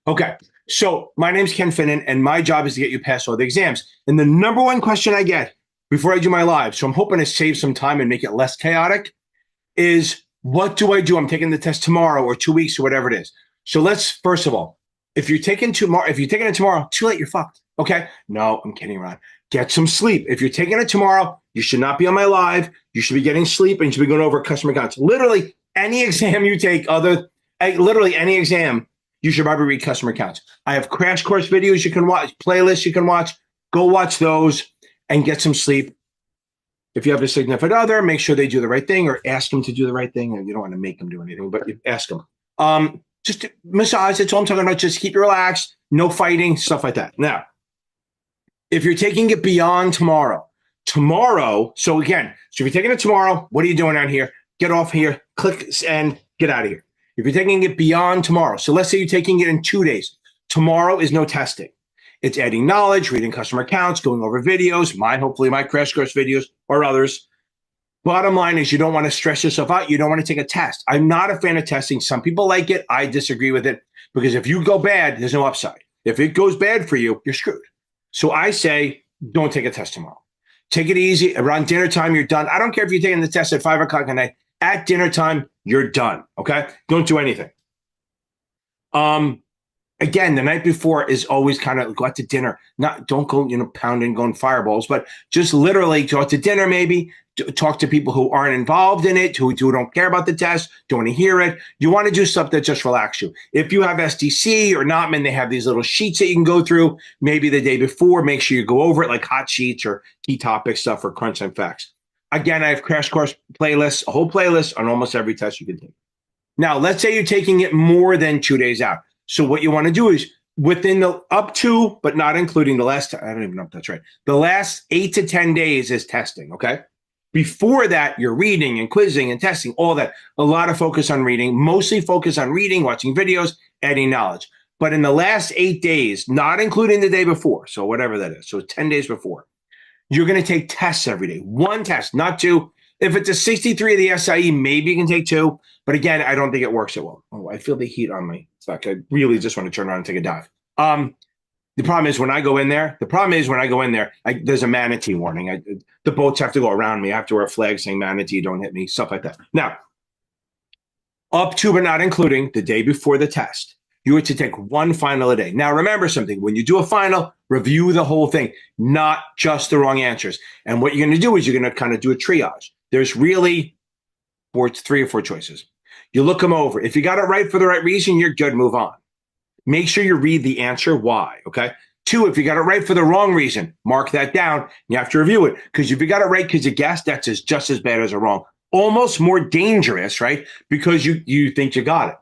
Okay. So my name's Ken Finnan, and my job is to get you past all the exams. And the number one question I get before I do my live, so I'm hoping to save some time and make it less chaotic, is what do I do? I'm taking the test tomorrow or 2 weeks or whatever it is. So let's, first of all, if you're taking it tomorrow, too late, you're fucked. Okay. No, I'm kidding around. Get some sleep. If you're taking it tomorrow, you should not be on my live. You should be getting sleep and you should be going over customer accounts. Literally any exam you take, literally any exam, you should probably read customer accounts. I have crash course videos you can watch, playlists you can watch. Go watch those and get some sleep. If you have a significant other, make sure they do the right thing or ask them to do the right thing. And you don't want to make them do anything, but you ask them. Just massage. That's all I'm talking about. Just keep it relaxed. No fighting, stuff like that. Now, if you're taking it beyond tomorrow, so if you're taking it tomorrow, what are you doing out here? Get off here, click and get out of here. If you're taking it beyond tomorrow, so let's say you're taking it in 2 days. Tomorrow is no testing. It's adding knowledge, reading customer accounts, going over videos, hopefully my crash course videos or others. Bottom line is you don't want to stress yourself out. You don't want to take a test. I'm not a fan of testing. Some people like it. I disagree with it because if you go bad, there's no upside. If it goes bad for you, you're screwed. So I say, don't take a test tomorrow. Take it easy. Around dinner time, you're done. I don't care if you're taking the test at 5 o'clock at night. At dinner time, you're done. Okay? Don't do anything. Again, the night before is always kind of go out to dinner. Don't go, pounding, going fireballs, but just literally go out to dinner, maybe talk to people who aren't involved in it, who don't care about the test, don't want to hear it. You want to do stuff that just relax you. If you have SDC or Notman, they have these little sheets that you can go through. Maybe the day before, make sure you go over it like hot sheets or key topic stuff or crunch time facts. Again, I have crash course playlists, a whole playlist on almost every test you can take. Now, let's say you're taking it more than 2 days out. So what you want to do is within the up to, but not including the last, I don't even know if that's right. The last 8 to 10 days is testing. Okay. Before that, you're reading and quizzing and testing, all that. A lot of focus on reading, mostly focus on reading, watching videos, adding knowledge. But in the last 8 days, not including the day before, so whatever that is, so 10 days before, you're going to take tests every day. One test, not two. If it's a 63 of the SIE, maybe you can take two. But again, I don't think it works so well. Oh, I feel the heat on my back. I really just want to turn around and take a dive. The problem is when I go in there, there's a manatee warning. The boats have to go around me. I have to wear a flag saying manatee, don't hit me, stuff like that. Now, up to but not including the day before the test, you are to take one final a day. Now, remember something. When you do a final, review the whole thing, not just the wrong answers. And what you're going to do is you're going to kind of do a triage. There's really 3 or 4 choices. You look them over. If you got it right for the right reason, you're good. Move on. Make sure you read the answer why. Okay. 2, if you got it right for the wrong reason, mark that down. You have to review it because if you got it right because you guessed, that's just as bad as a wrong. Almost more dangerous, right? Because you think you got it.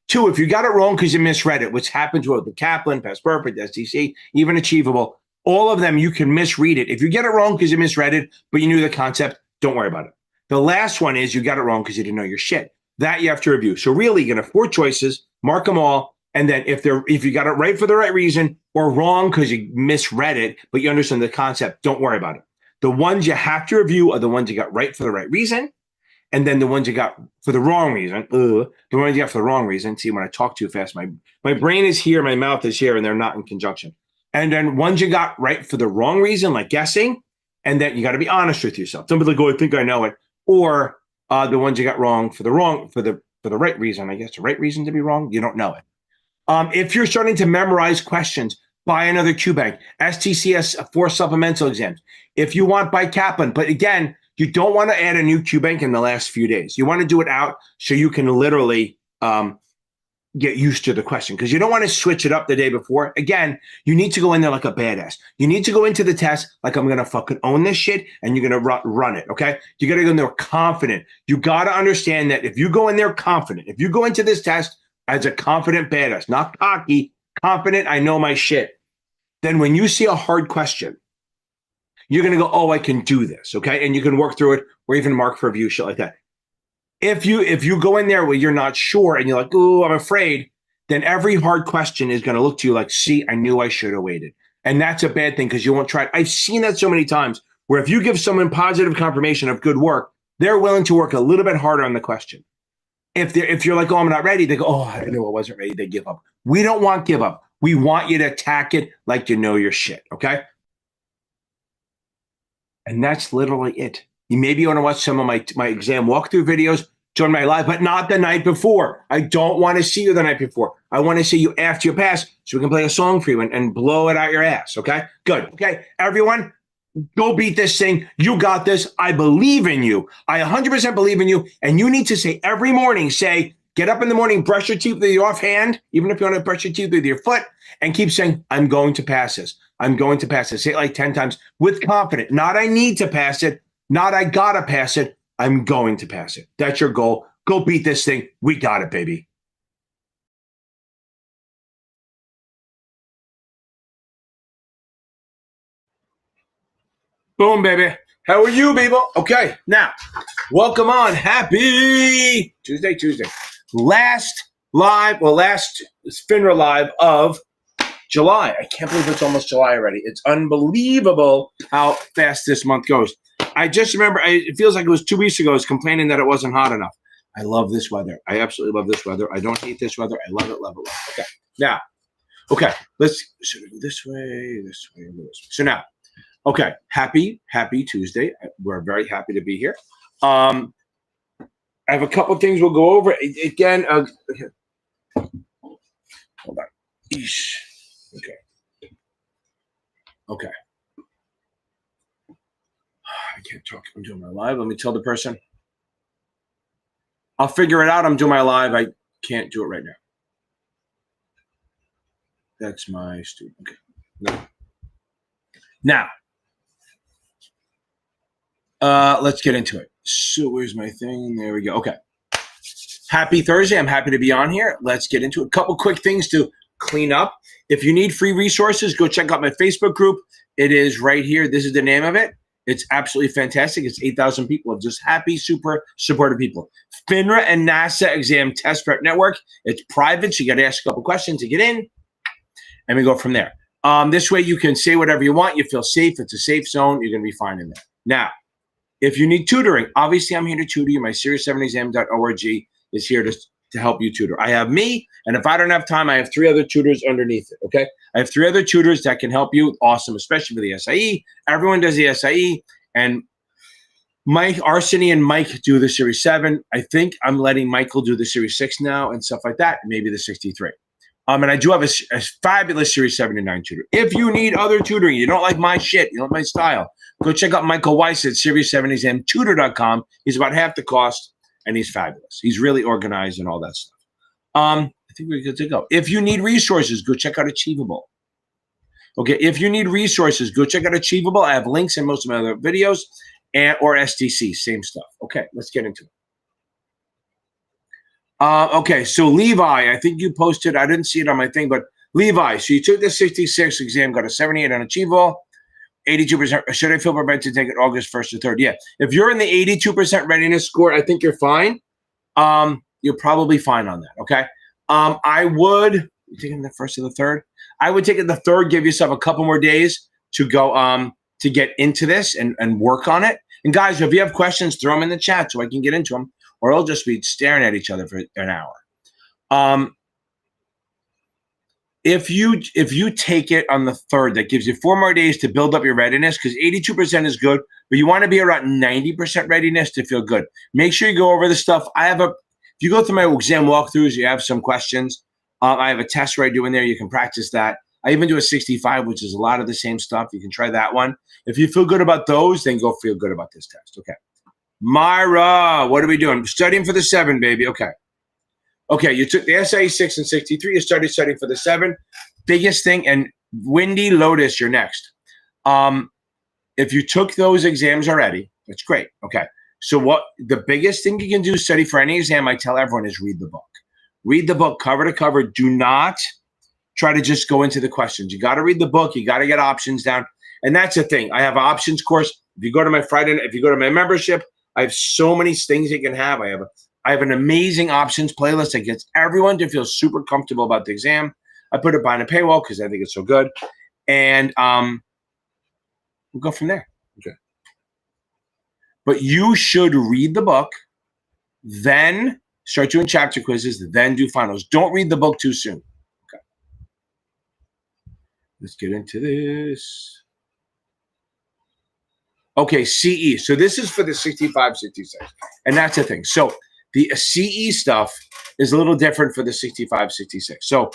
2, if you got it wrong because you misread it, which happens with the Kaplan, Past Perfect, STC, even Achievable, all of them, you can misread it. If you get it wrong because you misread it, but you knew the concept, don't worry about it. The last one is you got it wrong because you didn't know your shit. That you have to review. So really, you're going to have 4 choices, mark them all. And then if you got it right for the right reason or wrong because you misread it, but you understand the concept, don't worry about it. The ones you have to review are the ones you got right for the right reason. And then the ones you got for the wrong reason, the ones you got for the wrong reason. See, when I talk too fast, my brain is here, my mouth is here, and they're not in conjunction. And then ones you got right for the wrong reason, like guessing, and then you got to be honest with yourself. Don't be like, oh, I think I know it. Or the ones you got wrong for the right reason. I guess the right reason to be wrong, you don't know it. If you're starting to memorize questions, buy another QBank. STCS 4 supplemental exams. If you want, buy Kaplan. But again, you don't want to add a new QBank in the last few days. You want to do it out so you can literally get used to the question because you don't want to switch it up the day before. Again, you need to go in there like a badass. You need to go into the test like I'm going to fucking own this shit and you're going to run it, okay? You got to go in there confident. You got to understand that if you go in there confident, if you go into this test as a confident badass, not cocky, confident, I know my shit, then when you see a hard question, you're going to go, oh, I can do this, okay? And you can work through it or even mark for review, shit like that. If you go in there where you're not sure and you're like, oh, I'm afraid, then every hard question is going to look to you like, see, I knew I should have waited. And that's a bad thing because you won't try it. I've seen that so many times where if you give someone positive confirmation of good work, they're willing to work a little bit harder on the question. If you're like, oh, I'm not ready, they go, oh, I knew I wasn't ready. They give up. We don't want give up. We want you to attack it like you know your shit. Okay. And that's literally it. You maybe want to watch some of my exam walkthrough videos, join my live, but not the night before. I don't want to see you the night before. I want to see you after you pass so we can play a song for you and blow it out your ass. Okay. Good. Okay. Everyone, go beat this thing. You got this. I believe in you. I 100% believe in you. And you need to say every morning, get up in the morning, brush your teeth with your offhand, even if you want to brush your teeth with your foot, and keep saying, I'm going to pass this. I'm going to pass this. Say it like 10 times with confidence. Not I need to pass it. Not I got to pass it. I'm going to pass it. That's your goal. Go beat this thing. We got it, baby. Boom, baby. How are you, people? Okay, now, welcome on. Happy Tuesday. Last FINRA live of July. I can't believe it's almost July already. It's unbelievable how fast this month goes. I just remember, it feels like it was 2 weeks ago, I was complaining that it wasn't hot enough. I love this weather. I absolutely love this weather. I don't hate this weather. I love it, love it, love it. Okay, now, should we go this way, this way, this way. So now, okay, happy Tuesday. We're very happy to be here. I have a couple things we'll go over. Again, hold on. Eesh. Okay. I can't talk. I'm doing my live. Let me tell the person. I'll figure it out. I'm doing my live. I can't do it right now. That's my student. Okay. No. Now, let's get into it. So where's my thing? There we go. Okay. Happy Thursday. I'm happy to be on here. Let's get into it. A couple quick things to clean up. If you need free resources, go check out my Facebook group. It is right here. This is the name of it. It's absolutely fantastic. It's 8,000 people of just happy, super supportive people. FINRA and NASA Exam Test Prep Network. It's private, so you got to ask a couple questions to get in, and we go from there. This way you can say whatever you want. You feel safe. It's a safe zone. You're going to be fine in there. Now, if you need tutoring, obviously I'm here to tutor you. My series7exam.org is here to help you tutor. I have me, and if I don't have time, I have 3 other tutors underneath it, okay? I have 3 other tutors that can help you. Awesome, especially for the SIE. Everyone does the SIE, and Mike, Arseny, and Mike do the Series 7. I think I'm letting Michael do the Series 6 now and stuff like that, maybe the 63. And I do have a fabulous Series 7 and 9 tutor. If you need other tutoring, you don't like my shit, you don't like my style, go check out Michael Weiss at series7examtutor.com. He's about half the cost, and he's fabulous. He's really organized and all that stuff. I think we're good to go. If you need resources, go check out Achievable. Okay, if you need resources, go check out Achievable. I have links in most of my other videos, or STC, same stuff. Okay, let's get into it. Okay, so Levi, I think you posted, I didn't see it on my thing, but Levi, so you took the 66 exam, got a 78 on Achievable, 82%. Should I feel prepared to take it August 1st or 3rd? Yeah, if you're in the 82% readiness score, I think you're fine. You're probably fine on that, okay? I would, you taking the 1st or the 3rd? I would take it the 3rd, give yourself a couple more days to go, to get into this and work on it. And guys, if you have questions, throw them in the chat so I can get into them, or I'll just be staring at each other for an hour. If you take it on the 3rd, that gives you 4 more days to build up your readiness, because 82% is good, but you want to be around 90% readiness to feel good. Make sure you go over the stuff. If you go through my exam walkthroughs, you have some questions. I have a test where I do in there. You can practice that. I even do a 65, which is a lot of the same stuff. You can try that one. If you feel good about those, then go feel good about this test. Okay. Myra, what are we doing? Studying for the 7, baby. Okay. Okay, you took the SIE 6 and 63. You started studying for the 7. Biggest thing, and Windy Lotus, you're next. If you took those exams already, that's great. Okay. So what the biggest thing you can do, study for any exam, I tell everyone, is read the book. Read the book cover to cover. Do not try to just go into the questions. You got to read the book. You got to get options down. And that's the thing. I have an options course. If you go to my if you go to my membership, I have so many things you can have. I have an amazing options playlist that gets everyone to feel super comfortable about the exam. I put it behind a paywall because I think it's so good. And we'll go from there. Okay. But you should read the book, then start doing chapter quizzes, then do finals. Don't read the book too soon. Okay. Let's get into this. Okay, CE. So this is for the 65, 66. And that's the thing. So the CE stuff is a little different for the 65, 66. So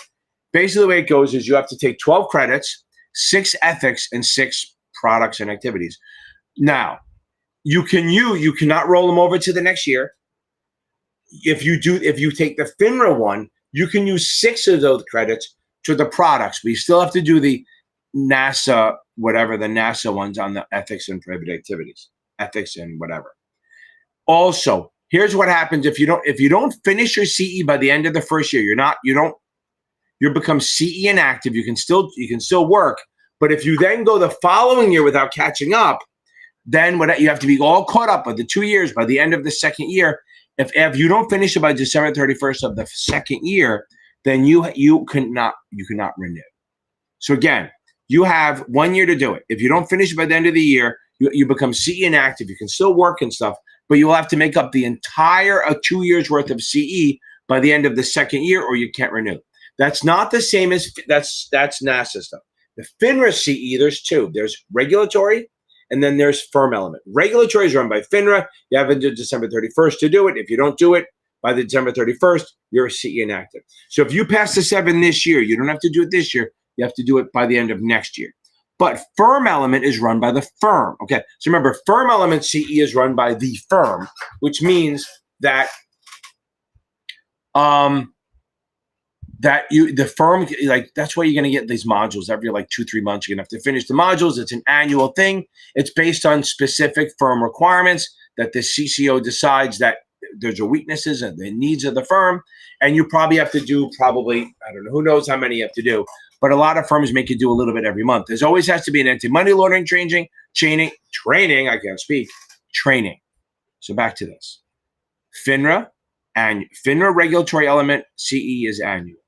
basically the way it goes is you have to take 12 credits, 6 ethics, and 6 products and activities. Now, you cannot roll them over to the next year. If you take the FINRA one, you can use 6 of those credits to the products, but you still have to do the NASA, whatever the NASA ones on the ethics and private activities, ethics and whatever. Also, here's what happens if you don't finish your CE by the end of the first year. You become CE inactive. You can still work, but if you then go the following year without catching up, then you have to be all caught up by the 2 years by the end of the second year. If you don't finish it by December 31st of the second year, then you cannot renew. So again, you have 1 year to do it. If you don't finish it by the end of the year, you become CE inactive. You can still work and stuff, but you will have to make up the entire 2 years worth of CE by the end of the second year, or you can't renew. That's not the same as that's NASA stuff. The FINRA CE, there's 2. There's regulatory, and then there's firm element. Regulatory is run by FINRA. You have until December 31st to do it. If you don't do it by the December 31st, you're CE inactive. So if you pass the 7 this year, you don't have to do it this year. You have to do it by the end of next year. But firm element is run by the firm. Okay. So remember, firm element CE is run by the firm, which means that the firm, like, that's why you're going to get these modules every 2-3 months. You're going to have to finish the modules. It's an annual thing. It's based on specific firm requirements that the CCO decides that there's weaknesses and the needs of the firm. And you probably have to do I don't know, who knows how many you have to do. But a lot of firms make you do a little bit every month. There's always has to be an anti-money laundering training. I can't speak. Training. So back to this. FINRA regulatory element, CE is annual.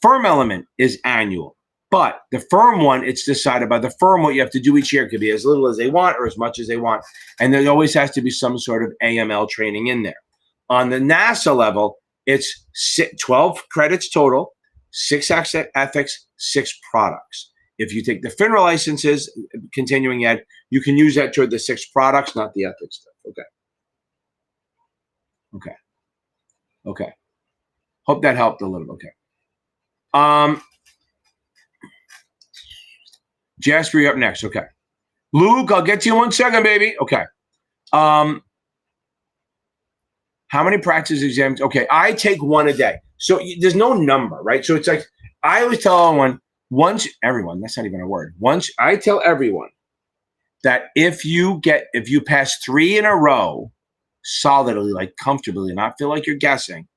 Firm element is annual. But the firm one, it's decided by the firm what you have to do each year. It could be as little as they want or as much as they want. And there always has to be some sort of AML training in there. On the NASA level, it's 12 credits total, 6 ethics, 6 products. If you take the FINRA licenses, continuing ed, you can use that toward the 6 products, not the ethics stuff. Okay. Hope that helped a little bit. Okay. Jasper, you're up next. Okay. Luke, I'll get to you in 1 second, baby. Okay. How many practice exams? Okay, I take 1 a day. So there's no number, right? So it's like, I always tell everyone, that's not even a word. I tell everyone that if you pass 3 in a row solidly, like comfortably, not feel like you're guessing,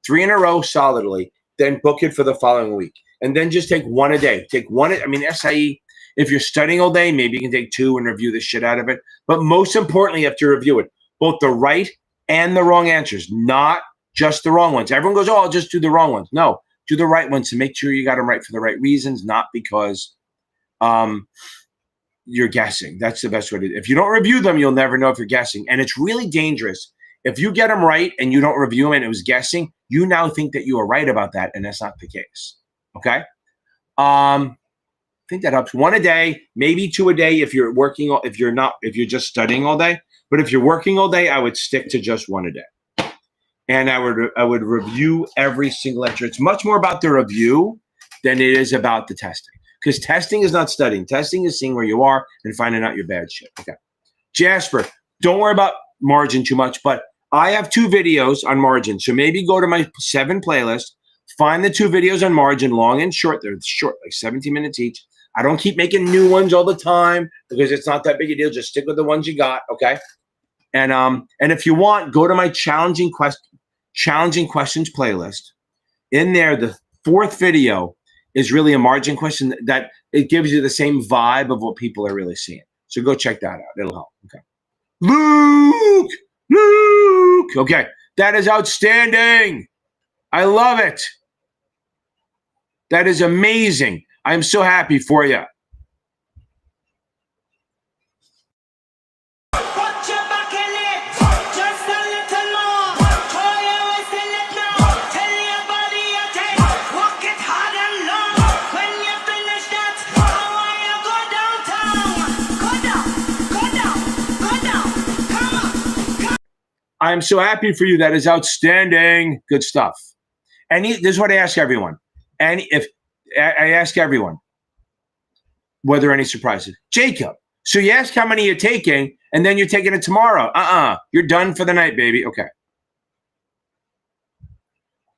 3 in a row solidly, then book it for the following week. And then just take 1 a day. Take 1. SIE, if you're studying all day, maybe you can take 2 and review the shit out of it. But most importantly, you have to review it, both the right and the wrong answers, not just the wrong ones. Everyone goes, I'll just do the wrong ones. No, do the right ones to make sure you got them right for the right reasons, not because you're guessing. That's the best way to do it. If you don't review them, you'll never know if you're guessing. And it's really dangerous. If you get them right and you don't review them and it was guessing, you now think that you are right about that, and that's not the case. Okay? I think that helps. 1 a day, maybe 2 a day if you're just studying all day. But if you're working all day, I would stick to just 1 a day. And I would review every single lecture. It's much more about the review than it is about the testing. Because testing is not studying. Testing is seeing where you are and finding out your bad shit. Okay. Jasper, don't worry about margin too much, but I have 2 videos on margin. So maybe go to my 7 playlist, find the 2 videos on margin, long and short. They're short, like 17 minutes each. I don't keep making new ones all the time because it's not that big a deal. Just stick with the ones you got, okay? And if you want, go to my challenging questions playlist. In there, the 4th video is really a margin question that it gives you the same vibe of what people are really seeing. So go check that out. It'll help. Okay. Luke. Okay. That is outstanding. I love it. That is amazing. I'm so happy for you. I'm so happy for you. That is outstanding. Good stuff. And this is what I ask everyone. And if I ask everyone, were there any surprises? Jacob, so you ask how many you're taking, and then you're taking it tomorrow. You're done for the night, baby. Okay.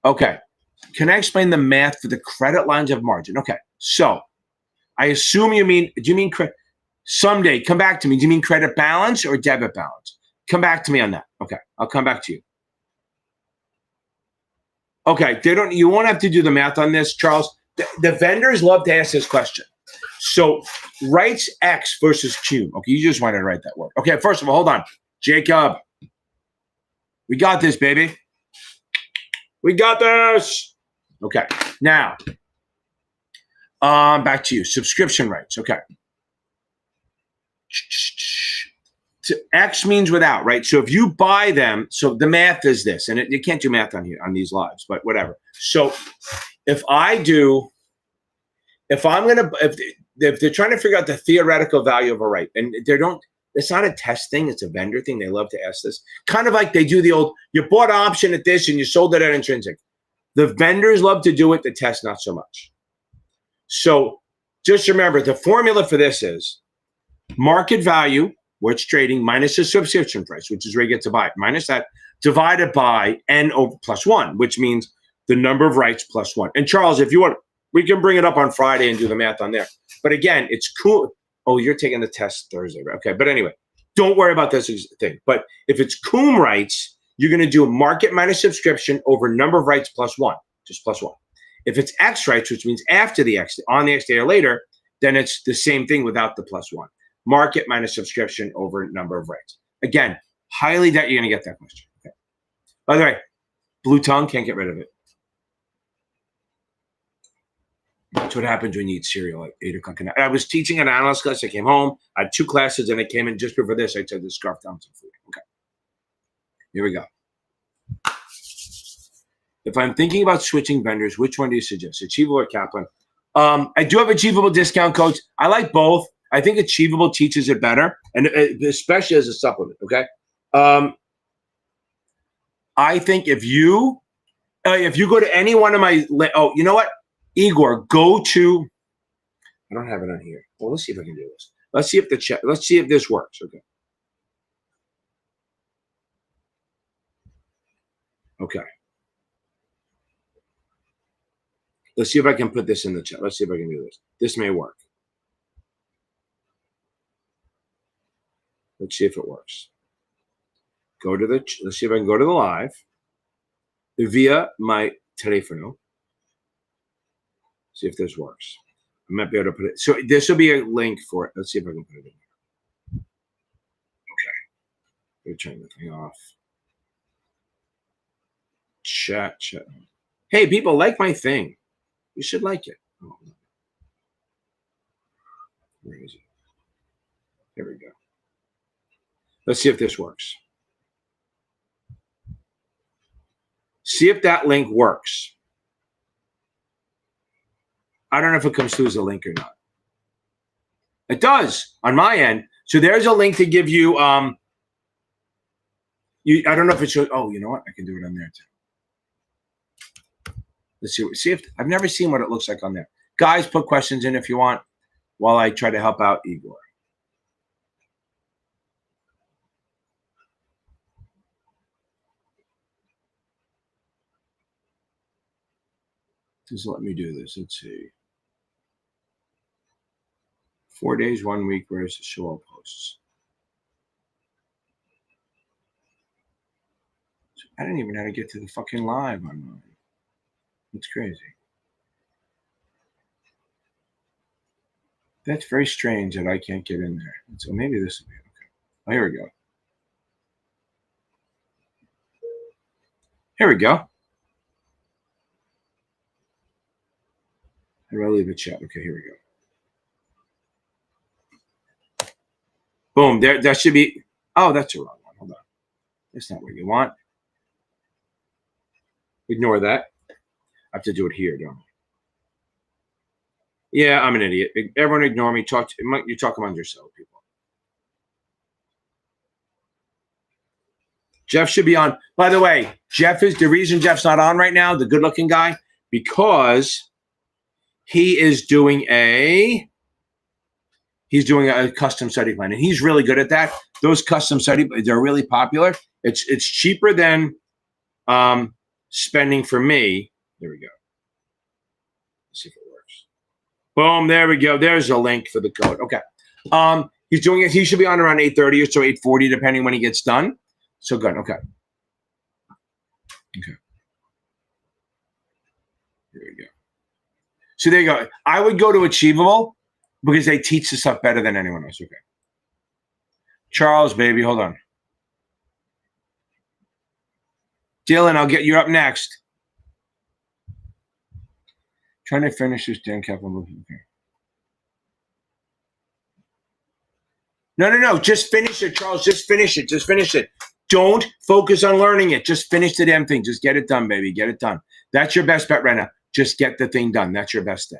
Okay. Can I explain the math for the credit lines of margin? Okay. So I assume do you mean someday, come back to me. Do you mean credit balance or debit balance? Come back to me on that. Okay. I'll come back to you. Okay. You won't have to do the math on this, Charles. The vendors love to ask this question. So rights X versus Q. Okay. You just wanted to write that word. Okay. First of all, hold on. Jacob, we got this, baby. We got this. Okay. Now, back to you. Subscription rights. Okay. X means without, right? So if you buy them, so the math is this, and you can't do math on here on these lives, but whatever. So if they're trying to figure out the theoretical value of a right, and it's not a test thing, it's a vendor thing. They love to ask this. Kind of like they do the old, you bought an option at this and you sold it at intrinsic. The vendors love to do it, the test not so much. So just remember, the formula for this is market value, where it's trading, minus the subscription price, which is where you get to buy it, minus that, divided by N over plus 1, which means the number of rights plus 1. And Charles, if you want, we can bring it up on Friday and do the math on there. But again, it's cool. Oh, you're taking the test Thursday, right? Okay, but anyway, don't worry about this thing. But if it's cum rights, you're going to do market minus subscription over number of rights plus 1, just plus 1. If it's X rights, which means after the X, on the X day or later, then it's the same thing without the plus 1. Market minus subscription over number of rights. Again, highly doubt you're going to get that question. Okay. By the way, blue tongue, can't get rid of it. That's what happens when you eat cereal at 8 o'clock at night. I was teaching an analyst class. I came home. I had 2 classes, and I came in just before this. I took the scarf down some food. Okay. Here we go. If I'm thinking about switching vendors, which one do you suggest? Achievable or Kaplan? I do have Achievable discount codes. I like both. I think Achievable teaches it better, and especially as a supplement, okay? I think if you go to any one of my, you know what? Igor, go to, I don't have it on here. Well, let's see if I can do this. Let's see if this works, okay? Okay. Let's see if I can put this in the chat. Let's see if I can do this. This may work. Let's see if it works. Let's see if I can go to the live via my telefono. See if this works. I might be able to put it. So this will be a link for it. Let's see if I can put it in here. Okay. Let me turn the thing off. Chat. Hey, people, like my thing. You should like it. Oh, where is it? There we go. Let's see if this works. See if that link works. I don't know if it comes through as a link or not. It does on my end. So there's a link to give you. I don't know if it shows. Oh, you know what? I can do it on there too. Let's see. See if I've never seen what it looks like on there. Guys, put questions in if you want while I try to help out Igor. Just let me do this. Let's see. 4 days, 1 week. Where's the show all posts? I didn't even know how to get to the fucking live on mine. It's crazy. That's very strange that I can't get in there. So maybe this will be okay. Oh, here we go. Here we go. I'll leave a chat. Okay, here we go. Boom. There, that should be. Oh, that's the wrong one. Hold on. That's not what you want. Ignore that. I have to do it here, don't I? Yeah, I'm an idiot. Everyone ignore me. You talk among yourself, people. Jeff should be on. By the way, Jeff is the reason Jeff's not on right now, the good-looking guy, because he is doing a custom study plan, and he's really good at that. Those custom study, they're really popular. It's cheaper than spending for me. There we go. Let's see if it works. Boom, there we go. There's a link for the code. Okay. He's doing it. He should be on around 8:30 or so, 8:40, depending when he gets done. So good. Okay. Okay. There we go. So there you go. I would go to Achievable because they teach the stuff better than anyone else. Okay. Charles, baby, hold on. Dylan, you're up next. Trying to finish this damn capital move. Okay. No. Just finish it, Charles. Just finish it. Just finish it. Don't focus on learning it. Just finish the damn thing. Just get it done, baby. Get it done. That's your best bet right now. Just get the thing done. That's your best thing.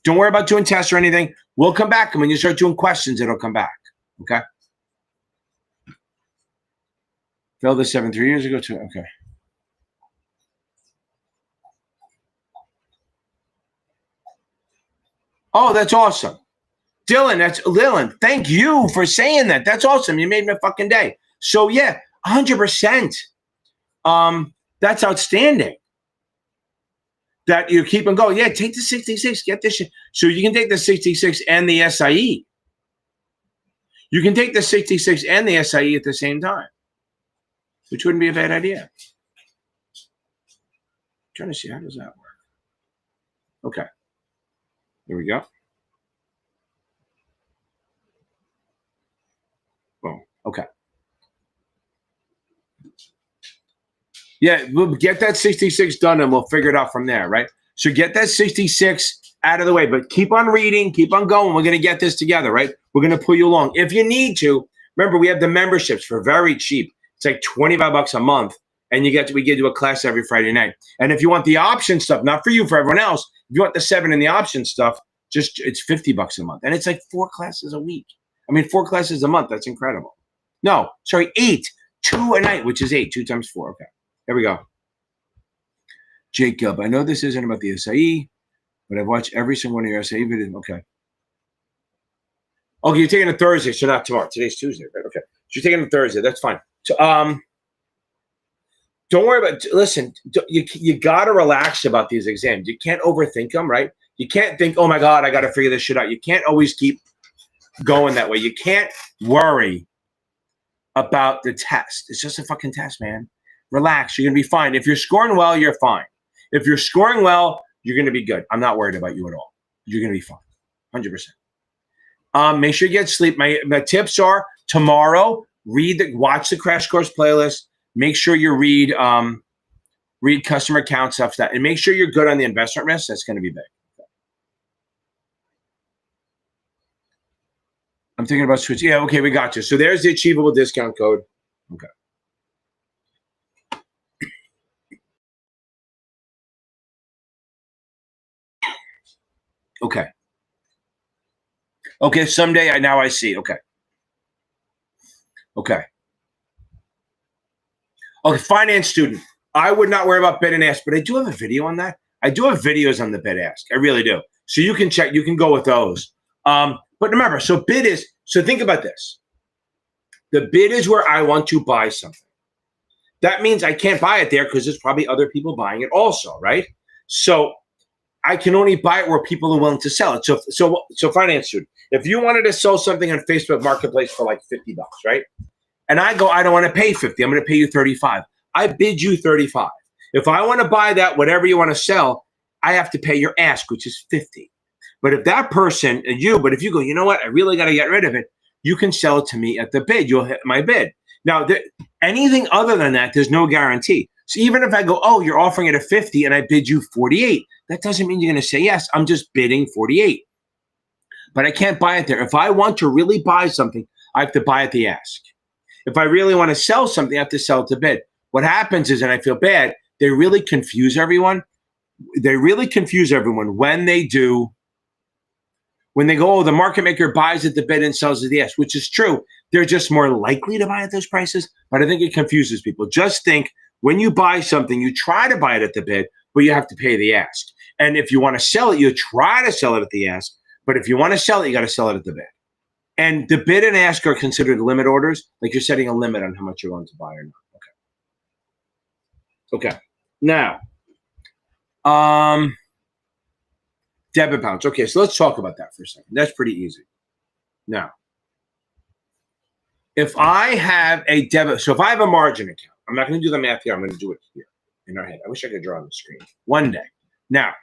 Don't worry about doing tests or anything. We'll come back. And when you start doing questions, it'll come back. Okay? Failed this 3 years ago, too. Okay. Oh, that's awesome. Dylan, thank you for saying that. That's awesome. You made my fucking day. So, yeah, 100%. That's outstanding. That you keep and go. Yeah, take the 66. Get this shit. So you can take the 66 and the SIE. You can take the 66 and the SIE at the same time, which wouldn't be a bad idea. I'm trying to see, how does that work? Okay. Here we go. Boom. Okay. Yeah, we'll get that 66 done and we'll figure it out from there, right? So get that 66 out of the way, but keep on reading, keep on going. We're going to get this together, right? We're going to pull you along. If you need to, remember, we have the memberships for very cheap. It's like $25 a month, and we get to a class every Friday night. And if you want the option stuff, not for you, for everyone else, if you want the 7 and the option stuff, it's $50 a month. And it's like 4 classes a week. 4 classes a month. That's incredible. No, sorry, 8. 2 a night, which is 8. 2 times 4. Okay. There we go. Jacob, I know this isn't about the SIE, but I've watched every single one of your SIE videos. Okay. Okay, you're taking a Thursday, so not tomorrow. Today's Tuesday, right? Okay. So you're taking a Thursday. That's fine. So, don't worry about. Listen, you got to relax about these exams. You can't overthink them, right? You can't think, oh my God, I got to figure this shit out. You can't always keep going that way. You can't worry about the test. It's just a fucking test, man. Relax. You're going to be fine. If you're scoring well, you're fine. If you're scoring well, you're going to be good. I'm not worried about you at all. You're going to be fine. 100%. Make sure you get sleep. My tips are tomorrow, watch the Crash Course playlist. Make sure you read customer account stuff, and make sure you're good on the investment risk. That's going to be big. I'm thinking about switching. Yeah, okay, we got you. So there's the achievable discount code. Okay. Okay. Okay, someday now I see. Okay. Okay. Okay, finance student. I would not worry about bid and ask, but I do have a video on that. I do have videos on the bid ask. I really do. So you can check, you can go with those. But remember, so think about this. The bid is where I want to buy something. That means I can't buy it there because there's probably other people buying it also, right? So I can only buy it where people are willing to sell it. So finance student, if you wanted to sell something on Facebook Marketplace for like $50, right? And I go, I don't want to pay 50. I'm going to pay you 35. I bid you 35. If I want to buy that, whatever you want to sell, I have to pay your ask, which is 50. But if that person, if you go, you know what, I really got to get rid of it, you can sell it to me at the bid. You'll hit my bid. Now, anything other than that, there's no guarantee. So even if I go, oh, you're offering it at 50 and I bid you 48, that doesn't mean you're going to say yes. I'm just bidding 48. But I can't buy it there. If I want to really buy something, I have to buy at the ask. If I really want to sell something, I have to sell it to bid. What happens is, and I feel bad, they really confuse everyone. They really confuse everyone when they do when they go, oh, the market maker buys at the bid and sells at the ask, which is true. They're just more likely to buy at those prices. But I think it confuses people. Just think when you buy something, you try to buy it at the bid, but you have to pay the ask. And if you want to sell it, you try to sell it at the ask. But if you want to sell it, you got to sell it at the bid. And the bid and ask are considered limit orders, like you're setting a limit on how much you're going to buy or not. Okay. Now, debit balance. Okay, so let's talk about that for a second. That's pretty easy. Now, if I have a debit, so if I have a margin account, I'm not going to do the math here. I'm going to do it here in our head. I wish I could draw on the screen one day. Now,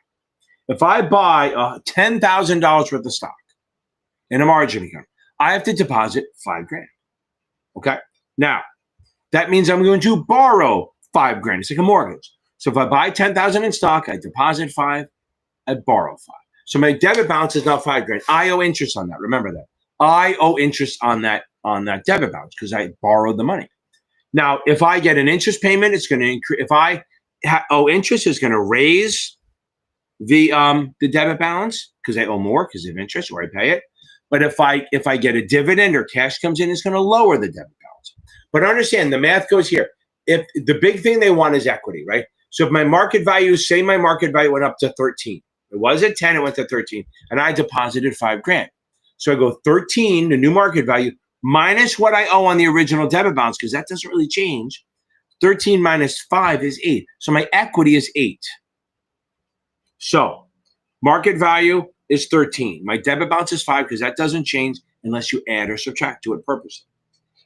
if I buy $10,000 worth of stock in a margin account, I have to deposit $5,000. Okay. Now, that means I'm going to borrow $5,000. It's like a mortgage. So if I buy $10,000 in stock, I deposit 5, I borrow 5. So my debit balance is now $5,000. I owe interest on that. Remember that. I owe interest on that debit balance because I borrowed the money. Now, if I get an interest payment, it's going to increase. If I owe interest, it's going to raise the debit balance because I owe more because of interest, or I pay it. But if I get a dividend or cash comes in, it's going to lower the debit balance. But understand, the math goes here. If the big thing they want is equity, right? So if my market value, say my market value went up to 13, it was at 10, it went to 13, and I deposited $5,000. So I go 13, the new market value, minus what I owe on the original debit balance, because that doesn't really change. 13 minus 5 is 8. So my equity is 8. So market value is 13. My debit balance is 5 because that doesn't change unless you add or subtract to it purposely.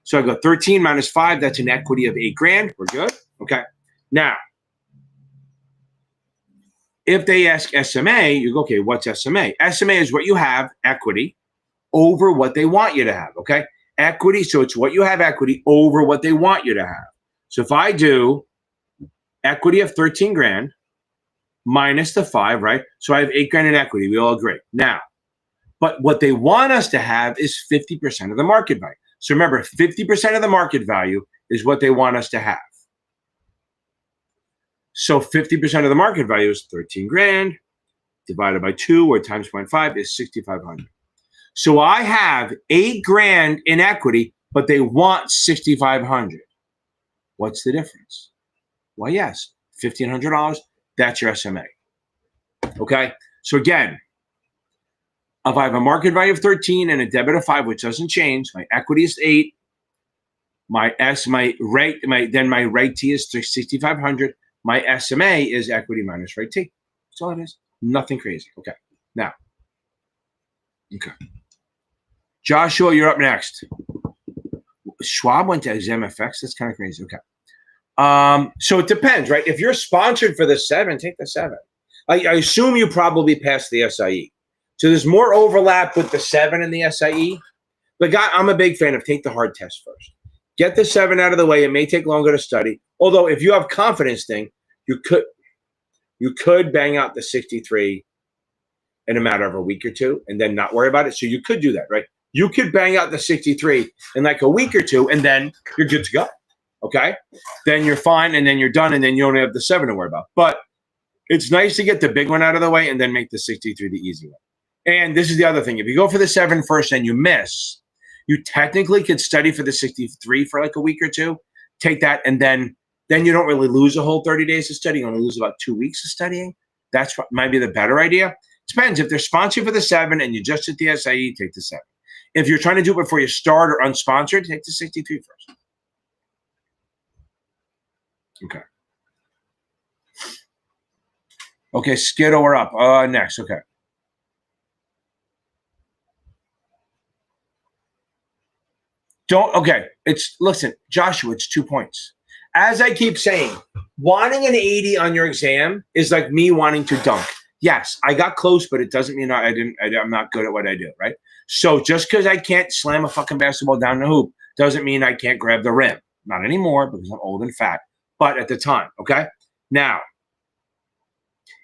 So I go 13 minus 5, that's an equity of $8,000. We're good? Okay. Now, if they ask SMA, you go, okay, what's SMA? SMA is what you have, equity, over what they want you to have, okay? Equity, so it's what you have equity over what they want you to have. So if I do equity of $13,000 minus the 5, right? So I have $8,000 in equity. We all agree. Now, but what they want us to have is 50% of the market value. So remember, 50% of the market value is what they want us to have. So 50% of the market value is $13,000 divided by 2 or times 0.5 is $6,500. So I have $8,000 in equity, but they want $6,500. What's the difference? Well, yes, $1,500. That's your SMA. Okay. So again, if I have a market value of 13 and a debit of 5, which doesn't change, my equity is 8. My right T is 6,500. My SMA is equity minus right T. That's all it is. Nothing crazy. Okay. Now. Okay. Joshua, you're up next. Schwab went to XMFX. That's kind of crazy. Okay. So it depends, right? If you're sponsored for the 7, take the 7. I assume you probably passed the SIE. So there's more overlap with the 7 and the SIE. But I'm a big fan of take the hard test first. Get the 7 out of the way. It may take longer to study. Although if you have confidence thing, you could bang out the 63 in a matter of a week or two and then not worry about it. So you could do that, right? You could bang out the 63 in like a week or two and then you're good to go. Okay? Then you're fine and then you're done and then you only have the 7 to worry about. But it's nice to get the big one out of the way and then make the 63 the easy one. And this is the other thing. If you go for the 7 first and you miss, you technically could study for the 63 for like a week or two, take that, and then you don't really lose a whole 30 days of studying. You only lose about 2 weeks of studying. That's what might be the better idea. Depends. If they're sponsored for the 7 and you just hit the SIE, take the 7. If you're trying to do it before you start or unsponsored, take the 63 first. Okay. Okay, Skiddo, we're up. Next, okay. Listen, Joshua, it's 2 points. As I keep saying, wanting an 80 on your exam is like me wanting to dunk. Yes, I got close, but it doesn't mean I'm not good at what I do, right? So just because I can't slam a fucking basketball down the hoop doesn't mean I can't grab the rim. Not anymore because I'm old and fat, but at the time, okay? Now,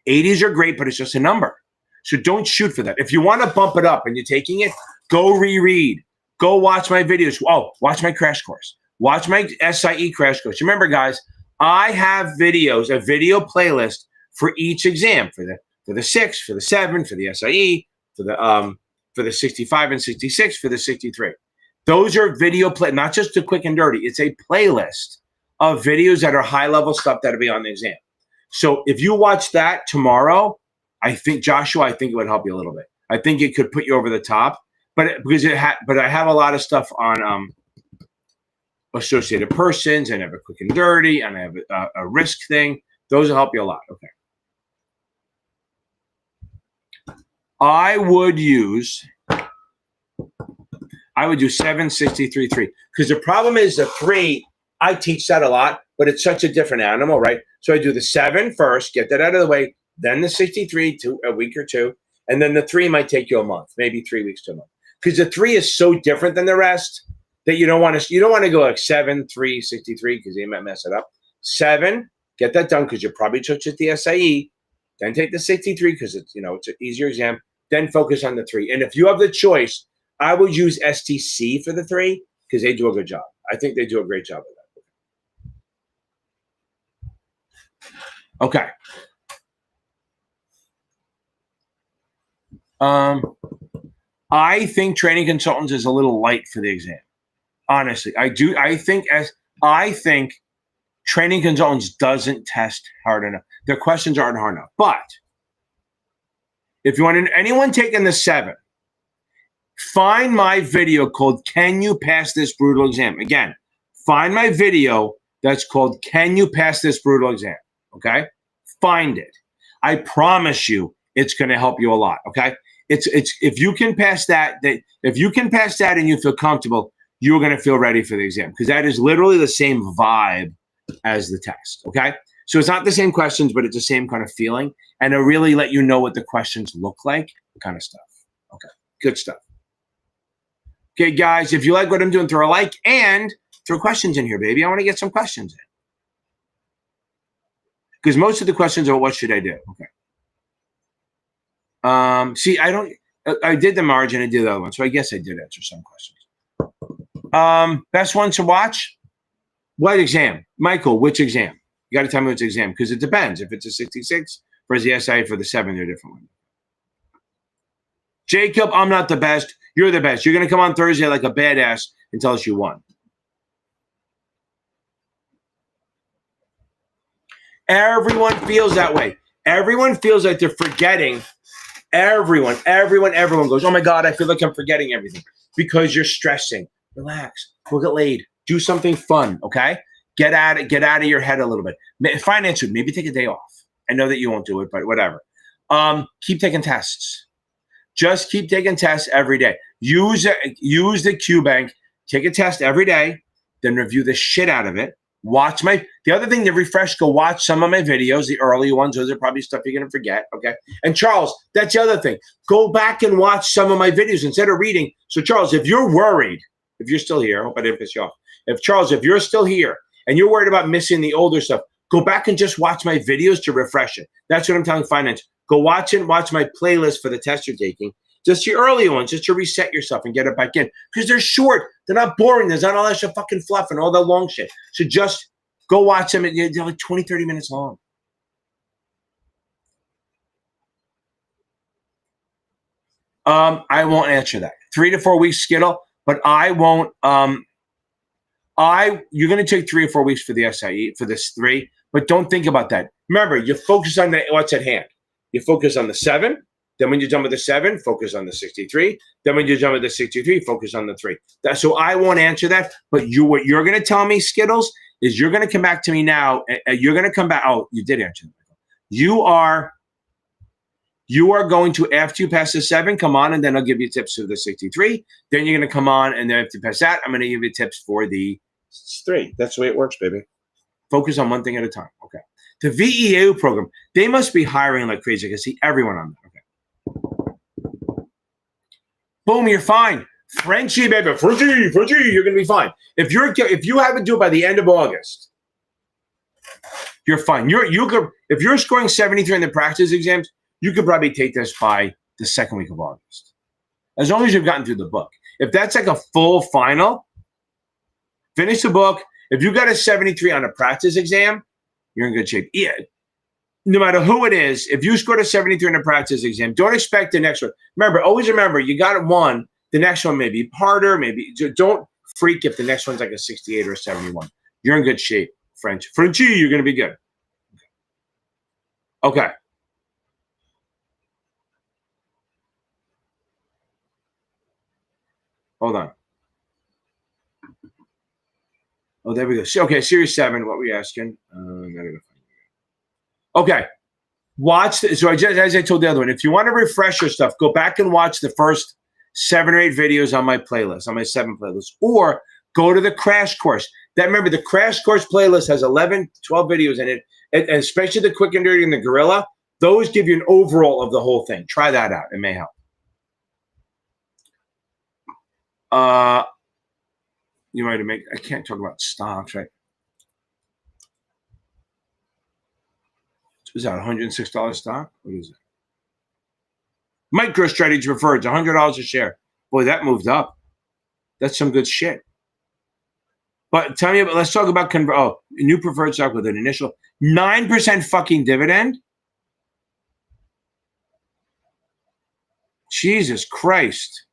80s are great, but it's just a number. So don't shoot for that. If you want to bump it up and you're taking it, go reread. Go watch my videos. Oh, watch my crash course. Watch my SIE crash course. Remember, guys, I have videos, a video playlist for each exam, for the 6, for the 7, for the SIE, for the for the 65 and 66 for the 63. Those are video play, not just the quick and dirty. It's a playlist of videos that are high-level stuff that'll be on the exam. So if you watch that tomorrow, I think, Joshua, I think it would help you a little bit. I think it could put you over the top, but I have a lot of stuff on associated persons, and I have a quick and dirty, and I have a risk thing. Those will help you a lot. Okay. I would do 763.3 because the problem is the 3. I teach that a lot, but it's such a different animal, right? So I do the 7 first, get that out of the way, then the 63 to a week or two, and then the 3 might take you a month, maybe 3 weeks to a month, because the 3 is so different than the rest that you don't want to go like 7, 3, 63 because you might mess it up. 7, get that done because you probably took it the SIE. Then take the 63 because it's it's an easier exam. Then focus on the 3. And if you have the choice, I would use STC for the 3 because they do a good job. I think they do a great job of that. Okay. I think training consultants is a little light for the exam. Honestly, I do. I think training consultants doesn't test hard enough. Their questions aren't hard enough. But if you want anyone taking the 7, find my video called "Can You Pass This Brutal Exam?" Again, find my video that's called "Can You Pass This Brutal Exam?" Okay, find it. I promise you, it's going to help you a lot. Okay, it's if you can pass that and you feel comfortable, you're going to feel ready for the exam because that is literally the same vibe as the test. Okay, so it's not the same questions, but it's the same kind of feeling, and it'll really let you know what the questions look like, kind of stuff. Okay, good stuff. Okay, guys, if you like what I'm doing, throw a like and throw questions in here, baby. I want to get some questions in. Because most of the questions are, what should I do? Okay. See, I did the margin, I did the other one, so I guess I did answer some questions. Best one to watch? What exam? Michael, which exam? You got to tell me which exam, because it depends. If it's a 66 versus the SIE for the 7, they're different ones. Jacob, I'm not the best. You're the best. You're going to come on Thursday like a badass and tell us you won. Everyone feels that way. Everyone feels like they're forgetting. Everyone goes, oh my God, I feel like I'm forgetting everything because you're stressing. Relax. We'll get laid. Do something fun, okay? Get out of your head a little bit. Finance it. Maybe take a day off. I know that you won't do it, but whatever. Keep taking tests. Just keep taking tests every day. Use the Q Bank. Take a test every day, then review the shit out of it. The other thing to refresh, go watch some of my videos, the early ones. Those are probably stuff you're going to forget, okay? And Charles, that's the other thing. Go back and watch some of my videos instead of reading. So Charles, if you're worried, if you're still here, I hope I didn't piss you off. If you're still here and you're worried about missing the older stuff, go back and just watch my videos to refresh it. That's what I'm telling finance. Go watch my playlist for the test you're taking. Just the early ones, just to reset yourself and get it back in. Because they're short. They're not boring. There's not all that shit fucking fluff and all that long shit. So just go watch them. They're like 20, 30 minutes long. I won't answer that. 3 to 4 weeks, Skittle, but I won't. You're going to take 3 or 4 weeks for the SIE, for this 3, but don't think about that. Remember, you focus on what's at hand. You focus on the 7. Then when you're done with the 7, focus on the 63. Then when you're done with the 63, focus on the 3. So I won't answer that. But what you're going to tell me, Skittles, is you're going to come back to me now. You're going to come back. Oh, you did answer that. You are going to, after you pass the 7, come on, and then I'll give you tips for the 63. Then you're going to come on, and then after you pass that, I'm going to give you tips for the 3. That's the way it works, baby. Focus on one thing at a time. Okay. The VEAU program, they must be hiring like crazy. I can see everyone on there. Okay. Boom, you're fine. Frenchie, baby. Frenchie, you're going to be fine. If you have to do it by the end of August, you're fine. If you're scoring 73 in the practice exams, you could probably take this by the 2nd week of August. As long as you've gotten through the book. If that's like a full final, finish the book. If you got a 73 on a practice exam, you're in good shape. Yeah. no matter who it is, if you scored a 73 in a practice exam, don't expect the next one. Always remember, you got it one. The next one may be harder. Maybe don't freak if the next one's like a 68 or a 71. You're in good shape, Frenchie, you're going to be good. Okay. Hold on. Oh, there we go. Okay, Series 7, what were you asking? Okay. So as I told the other one, if you want to refresh your stuff, go back and watch the first 7 or 8 videos on my playlist, on my 7 playlist, or go to the crash course. Remember, the crash course playlist has 11, 12 videos in it, and especially the quick and dirty and the gorilla. Those give you an overall of the whole thing. Try that out. It may help. You might have made. I can't talk about stocks, right? Is that $106 stock? What is it? MicroStrategy preferred, $100 a share. Boy, that moved up. That's some good shit. But tell me, let's talk about new preferred stock with an initial 9% fucking dividend. Jesus Christ.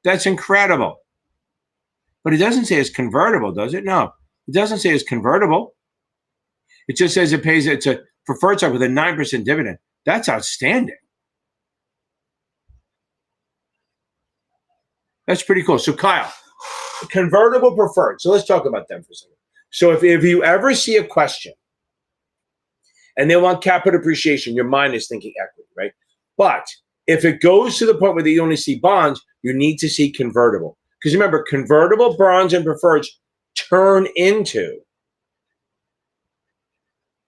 That's incredible. But it doesn't say it's convertible, does it? No, it doesn't say it's convertible. It just says it's a preferred stock with a 9% dividend. That's outstanding. That's pretty cool. So Kyle, convertible preferred. So let's talk about them for a second. So if you ever see a question and they want capital appreciation, your mind is thinking equity, right? But if it goes to the point where you only see bonds, you need to see convertible. Because remember, convertible bonds and preferreds turn into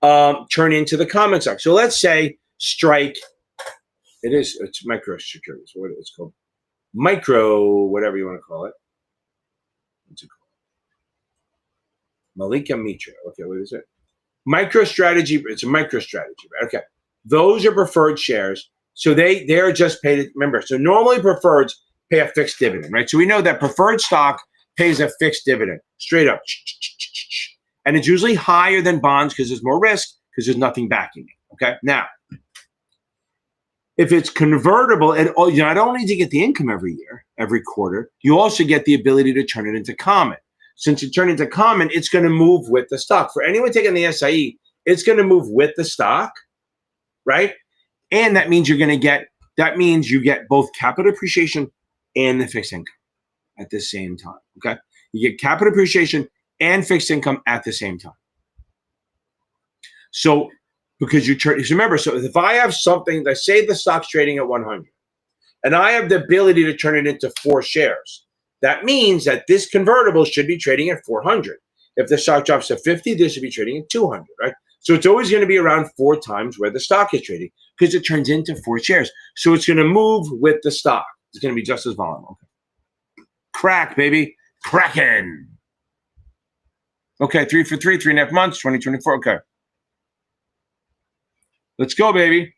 the common stock. So let's say Strike, it's micro securities, what it's called. Micro, whatever you want to call it. What's it called? Malika Mitra. Okay, what is it? MicroStrategy. It's a MicroStrategy, right? Okay. Those are preferred shares. So they're just paid. Remember, so normally preferreds pay a fixed dividend, right? So we know that preferred stock pays a fixed dividend, straight up. And it's usually higher than bonds because there's more risk because there's nothing backing it. Okay. Now, if it's convertible, and you not only do you get the income every year, every quarter, you also get the ability to turn it into common. Since you turn it into common, it's going to move with the stock. For anyone taking the SIE, it's going to move with the stock, right? And that means you get both capital appreciation and the fixed income at the same time. Okay. You get capital appreciation and fixed income at the same time. So because remember, so if I have something, let's say the stock's trading at 100 and I have the ability to turn it into 4 shares, that means that this convertible should be trading at 400. If the stock drops to 50, this should be trading at 200, right? So it's always going to be around 4 times where the stock is trading because it turns into 4 shares. So it's going to move with the stock. It's going to be just as volatile. Okay. Crack, baby. Cracking. Okay, 3 for 3, 3.5 months, 2024. Okay. Let's go, baby.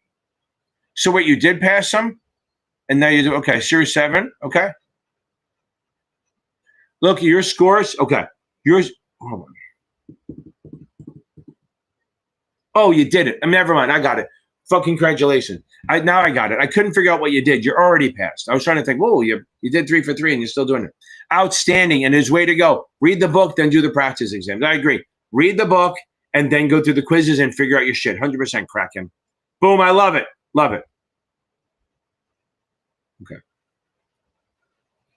So wait, you did pass some? And now you do, okay, Series 7, okay. Look, your scores, okay. Yours, hold on. Oh, you did it. Never mind, I got it. Fucking congratulations. Now I got it. I couldn't figure out what you did. You're already passed. I was trying to think, whoa, you did 3 for 3 and you're still doing it. Outstanding, and there's way to go. Read the book, then do the practice exams. I agree. Read the book and then go through the quizzes and figure out your shit. 100% cracking. Boom, I love it. Love it. Okay.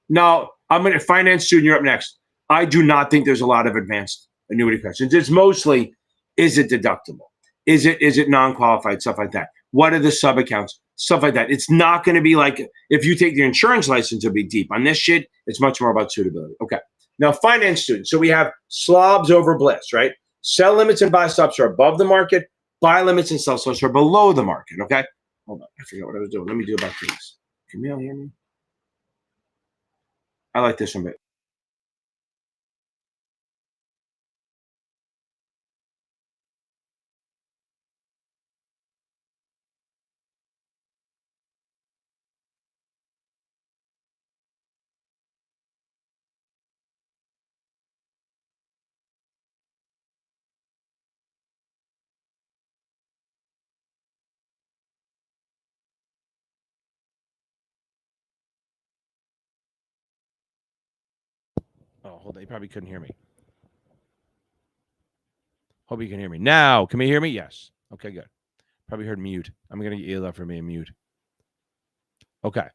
Now, I'm going to finance student. You're up next. I do not think there's a lot of advanced annuity questions. It's mostly, is it deductible? Is it non-qualified? Stuff like that. What are the sub accounts? Stuff like that. It's not going to be like if you take the insurance license, it'll be deep. On this shit, it's much more about suitability. Okay. Now, finance students. So we have slobs over bliss, right? Sell limits and buy stops are above the market. Buy limits and sell stops are below the market. Okay. Hold on. I forgot what I was doing. Let me do it back to this. Can you all hear me? I like this one better. Oh, hold on. You probably couldn't hear me. Hope you can hear me. Now, can we hear me? Yes. Okay, good. Probably heard mute. I'm going to get you left for me and mute. Okay.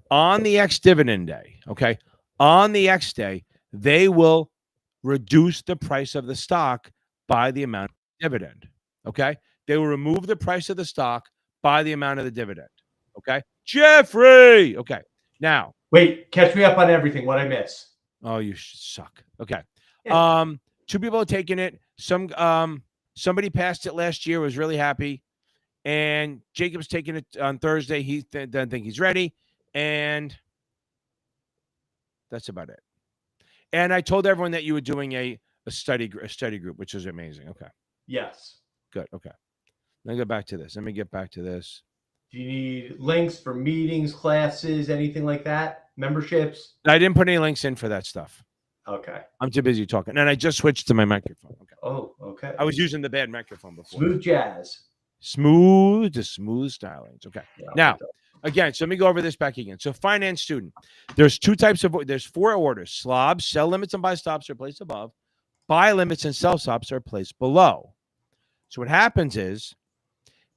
On the ex-dividend day, okay, on the X day, they will reduce the price of the stock by the amount of dividend, okay? They will remove the price of the stock by the amount of the dividend, okay? Jeffrey! Okay. Now. Wait, catch me up on everything. What I miss? Oh, you suck. Okay. 2 people are taking it. Somebody passed it last year, was really happy. And Jacob's taking it on Thursday. He doesn't think he's ready. And that's about it. And I told everyone that you were doing a study group, which is amazing. Okay. Yes. Good. Okay. Let me get back to this. Do you need links for meetings, classes, anything like that? Memberships? I didn't put any links in for that stuff. Okay. I'm too busy talking. And I just switched to my microphone. Okay. Oh, okay. I was using the bad microphone before. Smooth jazz. Smooth stylings. Okay. Yeah, now, again, so let me go over this back again. So finance student, there's 4 orders. Slobs, sell limits and buy stops are placed above. Buy limits and sell stops are placed below. So what happens is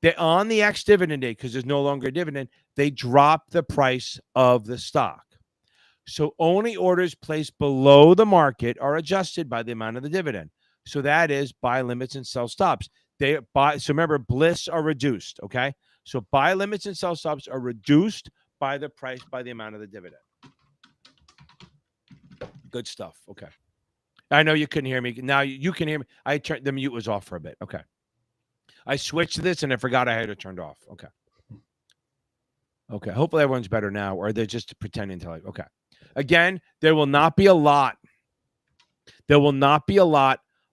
that on the ex-dividend day, because there's no longer a dividend, they drop the price of the stock. So only orders placed below the market are adjusted by the amount of the dividend. So that is buy limits and sell stops. So remember, bliss are reduced, okay? So buy limits and sell stops are reduced by the price, by the amount of the dividend. Good stuff. Okay. I know you couldn't hear me. Now you can hear me. The mute was off for a bit. Okay. I switched to this and I forgot I had it turned off. Okay. Okay. Hopefully everyone's better now, or they're just pretending to like, okay. Again, there will not be a lot.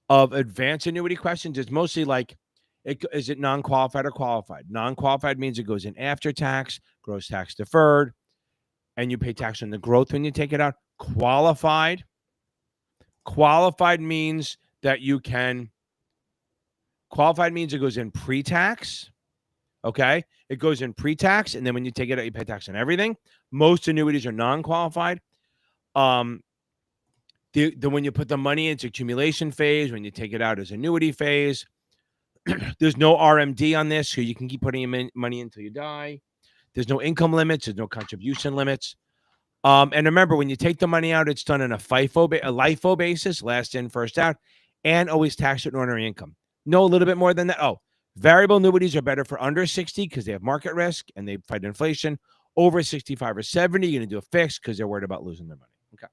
Of advanced annuity questions. It's mostly like, is it non-qualified or qualified? Non-qualified means it goes in after tax, gross tax deferred, and you pay tax on the growth when you take it out. Qualified means that you can. Qualified means it goes in pre-tax. Okay, it goes in pre-tax, and then when you take it out, you pay tax on everything. Most annuities are non-qualified. When you put the money into accumulation phase, when you take it out as annuity phase, there's no RMD on this, so you can keep putting money until you die. There's no income limits. There's no contribution limits. And remember, when you take the money out, it's done on a LIFO basis, last in, first out, and always taxed at ordinary income. No, a little bit more than that. Oh, variable annuities are better for under 60 because they have market risk and they fight inflation. Over 65 or 70, you're going to do a fix because they're worried about losing their money. Okay.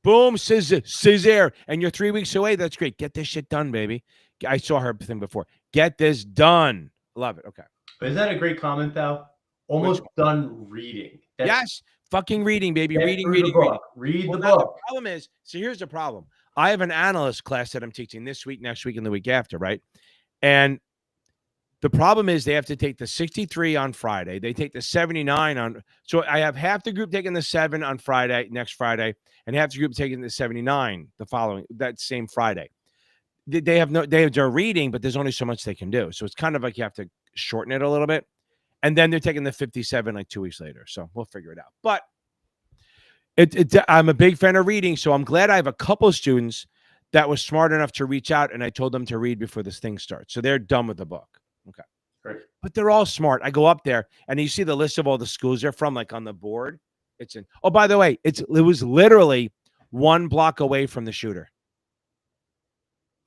Boom, Cesar. And you're 3 weeks away. That's great. Get this shit done, baby. I saw her thing before. Get this done. Love it. Okay. But is that a great comment, though? Almost done reading. Yes. Fucking reading, baby. Reading. Read the book. The problem is, so here's the problem. I have an analyst class that I'm teaching this week, next week, and the week after, right? And the problem is they have to take the 63 on Friday. They take the 79 on. So I have half the group taking the 7 on Friday, next Friday, and half the group taking the 79 that same Friday. They're reading, but there's only so much they can do. So it's kind of like you have to shorten it a little bit. And then they're taking the 57 like 2 weeks later. So we'll figure it out. But I'm a big fan of reading. So I'm glad I have a couple of students that was smart enough to reach out, and I told them to read before this thing starts. So they're done with the book. Okay. Great. But they're all smart. I go up there and you see the list of all the schools they're from, like on the board. Oh, by the way, it was literally 1 block away from the shooter.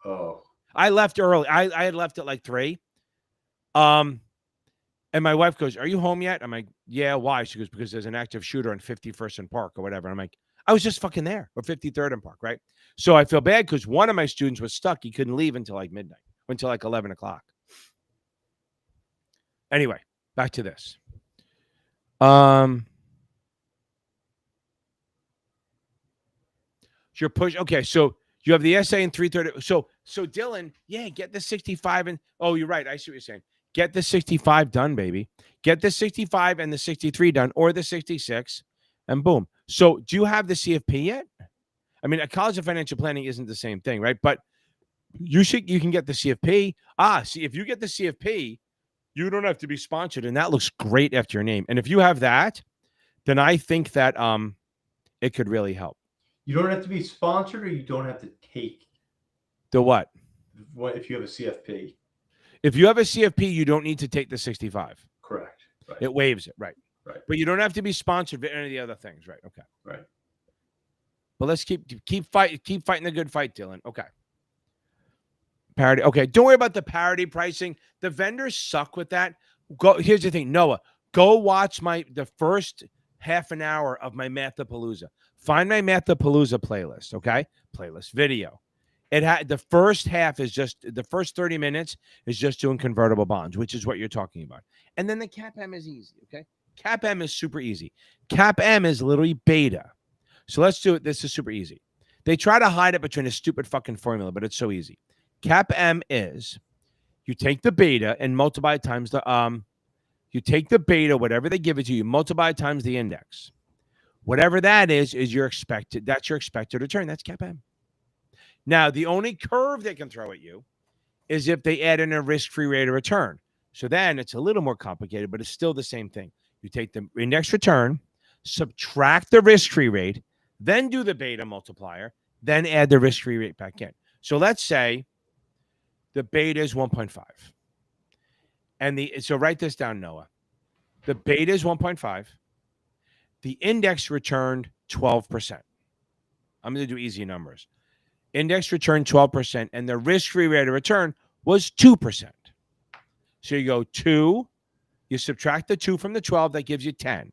Oh. I left early. I had left at like 3. And my wife goes, "Are you home yet?" I'm like, "Yeah, why?" She goes, "Because there's an active shooter on 51st and Park or whatever." And I'm like, I was just fucking there, or 53rd and Park, right? So I feel bad because one of my students was stuck. He couldn't leave until like midnight, until like 11 o'clock. Anyway, back to this. Your push. Okay, so you have the essay in 3:30. So Dylan, yeah, get the 65 and you're right. I see what you're saying. Get the 65 done, baby. Get the 65 and the 63 done, or the 66, and boom. So do you have the CFP yet? I mean, a College of Financial Planning isn't the same thing, right? But you can get the CFP. See, if you get the CFP, you don't have to be sponsored, and that looks great after your name. And if you have that, then I think that it could really help. You don't have to be sponsored, or you don't have to take The what? if you have a CFP. If you have a CFP, you don't need to take the 65. Correct. Right. It waives it, right? Right. But you don't have to be sponsored for any of the other things, right? Okay. Right. But let's keep fighting the good fight, Dylan. Okay. Parity. Okay. Don't worry about the parity pricing. The vendors suck with that. Here's the thing, Noah. Go watch the first half an hour of my Mathapalooza. Find my Mathapalooza playlist. Okay. Playlist video. It had the first half is just the first 30 minutes is just doing convertible bonds, which is what you're talking about. And then the CAP-M is easy. Okay. CAP-M is super easy. CAP-M is literally beta. So let's do it. This is super easy. They try to hide it between a stupid fucking formula, but it's so easy. CAP-M is you take the beta and multiply times the you take the beta, whatever they give it to you, multiply times the index. Whatever that is your expected. That's your expected return. That's CAP-M. Now, the only curve they can throw at you is if they add in a risk-free rate of return. So then it's a little more complicated, but it's still the same thing. You take the index return, subtract the risk-free rate, then do the beta multiplier, then add the risk-free rate back in. So let's say the beta is 1.5. And so write this down, Noah. The beta is 1.5. The index returned 12%. I'm going to do easy numbers. Index returned 12%, and the risk-free rate of return was 2%. So you go 2, you subtract the 2 from the 12, that gives you 10.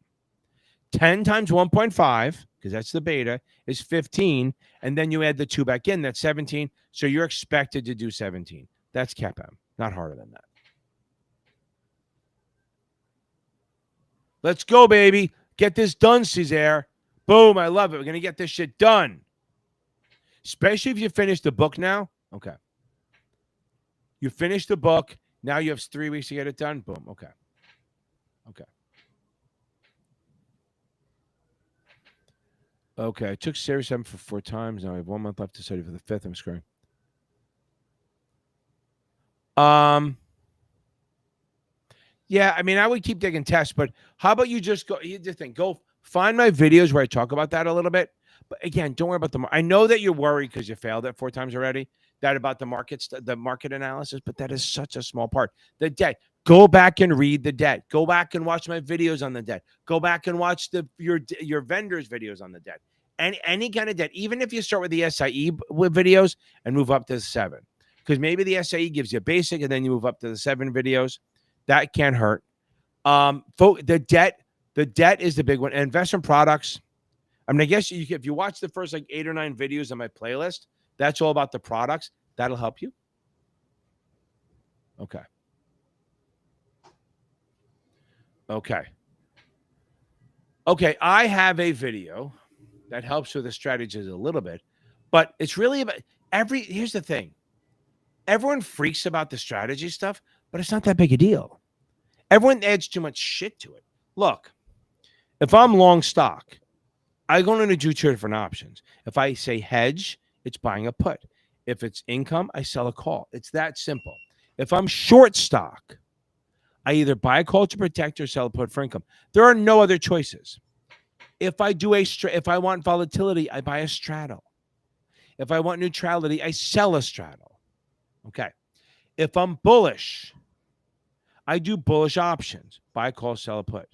10 times 1.5, because that's the beta, is 15, and then you add the 2 back in, that's 17. So you're expected to do 17. That's CAP-M, not harder than that. Let's go, baby. Get this done, Cesar. Boom, I love it. We're going to get this shit done. Especially if you finish the book now. Okay. You finish the book. Now you have 3 weeks to get it done. Boom. Okay. Okay. Okay. I took Series 7 for 4 times. Now I have 1 month left to study for the 5th. I'm screwing. Yeah, I mean, I would keep taking tests, but how about you just go? Here's the thing. Go find my videos where I talk about that a little bit. But again, don't worry about I know that you're worried because you failed it 4 times already. That about the market analysis, but that is such a small part. The debt. Go back and read the debt. Go back and watch my videos on the debt. Go back and watch your vendors' videos on the debt. Any kind of debt. Even if you start with the SIE videos and move up to the 7, because maybe the SIE gives you a basic and then you move up to the 7 videos. That can't hurt. The debt is the big one. And investment products. I mean, I guess if you watch the first like 8 or 9 videos on my playlist, that's all about the products. That'll help you. Okay. Okay. Okay. I have a video that helps with the strategies a little bit, but it's really about here's the thing. Everyone freaks about the strategy stuff, but it's not that big a deal. Everyone adds too much shit to it. Look, if I'm long stock, I go into 2 different options. If I say hedge, it's buying a put. If it's income, I sell a call. It's that simple. If I'm short stock, I either buy a call to protect or sell a put for income. There are no other choices. If I want volatility, I buy a straddle. If I want neutrality, I sell a straddle. Okay. If I'm bullish, I do bullish options. Buy a call, sell a put.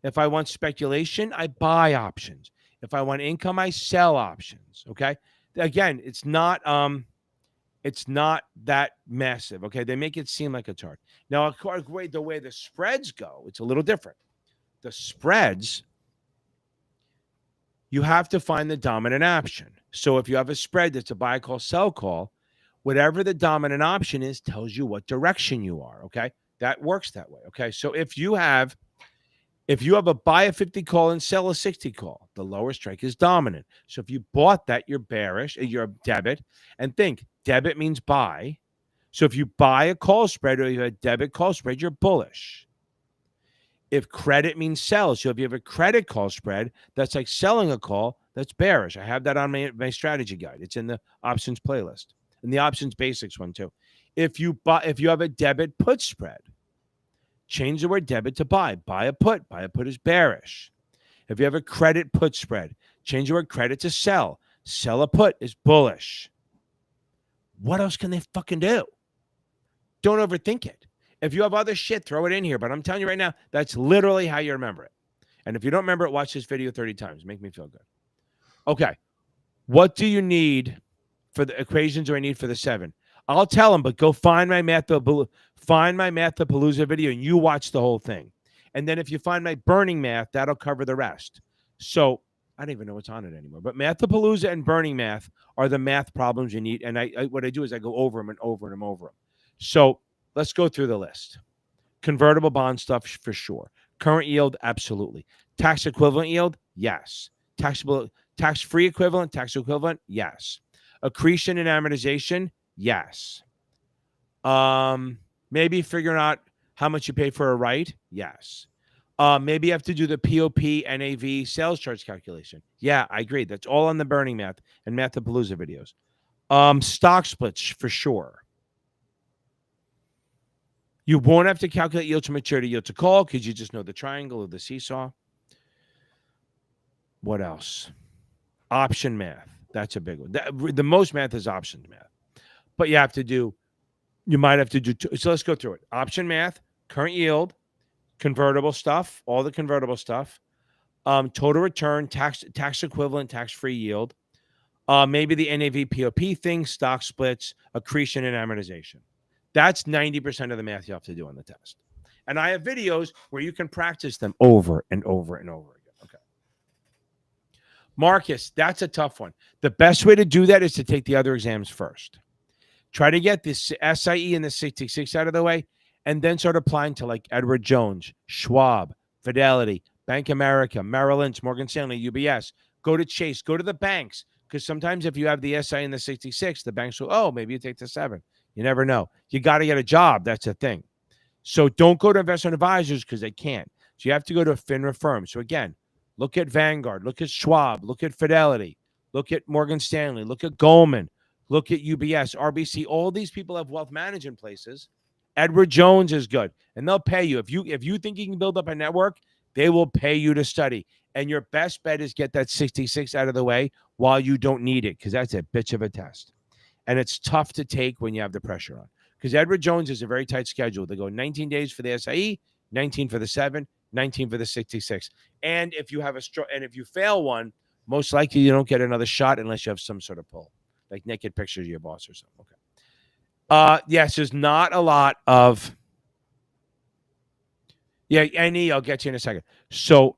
If I want speculation, I buy options. If I want income, I sell options. Okay. Again, it's not that massive. Okay. They make it seem like it's hard. Now, of course, the way the spreads go, it's a little different. The spreads, you have to find the dominant option. So if you have a spread that's a buy call, sell call, whatever the dominant option is tells you what direction you are. Okay. That works that way. Okay. So if you have a buy a 50 call and sell a 60 call, the lower strike is dominant. So if you bought that, you're bearish, you're debit. And think, debit means buy. So if you buy a call spread or you have a debit call spread, you're bullish. If credit means sell, so if you have a credit call spread, that's like selling a call, that's bearish. I have that on my strategy guide. It's in the options playlist and the options basics one too. If you have a debit put spread, change the word debit to buy. Buy a put. Buy a put is bearish. If you have a credit put spread, Change the word credit to sell. Sell a put is bullish. What else can they fucking do? Don't overthink it. If you have other shit, throw it in here. But I'm telling you right now, that's literally how you remember it. And if you don't remember it, watch this video 30 times. Make me feel good. Okay. What do you need for the equations do I need for the 7? I'll tell them, but go find my Mathapalooza video and you watch the whole thing. And then if you find my burning math, that'll cover the rest. So I don't even know what's on it anymore. But Mathapalooza and burning math are the math problems you need. And what I do is I go over them and over them and over them. So let's go through the list. Convertible bond stuff for sure. Current yield, absolutely. Tax equivalent yield, yes. Tax-free equivalent, tax equivalent, yes. Accretion and amortization, yes. Maybe figuring out how much you pay for a right, yes. Maybe you have to do the POP NAV sales charge calculation. Yeah, I agree. That's all on the burning math and Mathapalooza videos. Stock splits for sure. You won't have to calculate yield to maturity, yield to call, because you just know the triangle or the seesaw. What else? Option math. That's a big one. The most math is options math. But you might have to do two. So let's go through it. Option math, current yield, convertible stuff, all the convertible stuff, total return, tax equivalent, tax-free yield, maybe the NAV POP thing, stock splits, accretion, and amortization. That's 90% of the math you have to do on the test. And I have videos where you can practice them over and over and over again. Okay. Marcus, that's a tough one. The best way to do that is to take the other exams first. Try to get this SIE and the 66 out of the way, and then start applying to like Edward Jones, Schwab, Fidelity, Bank of America, Merrill Lynch, Morgan Stanley, UBS. Go to Chase. Go to the banks. Because sometimes if you have the SIE and the 66, the banks will, maybe you take the 7. You never know. You got to get a job. That's a thing. So don't go to investment advisors because they can't. So you have to go to a FINRA firm. So again, look at Vanguard, look at Schwab, look at Fidelity, look at Morgan Stanley, look at Goldman, look at UBS, RBC. All these people have wealth management places. Edward Jones is good, and they'll pay you. If you think you can build up a network, they will pay you to study. And your best bet is get that 66 out of the way while you don't need it, because that's a bitch of a test. And it's tough to take when you have the pressure on. Because Edward Jones is a very tight schedule. They go 19 days for the SIE, 19 for the 7, 19 for the 66. And if you have if you fail one, most likely you don't get another shot unless you have some sort of pull, like naked pictures of your boss or something. Okay. Yes, there's not a lot of. Yeah, NE, I'll get you in a second. So,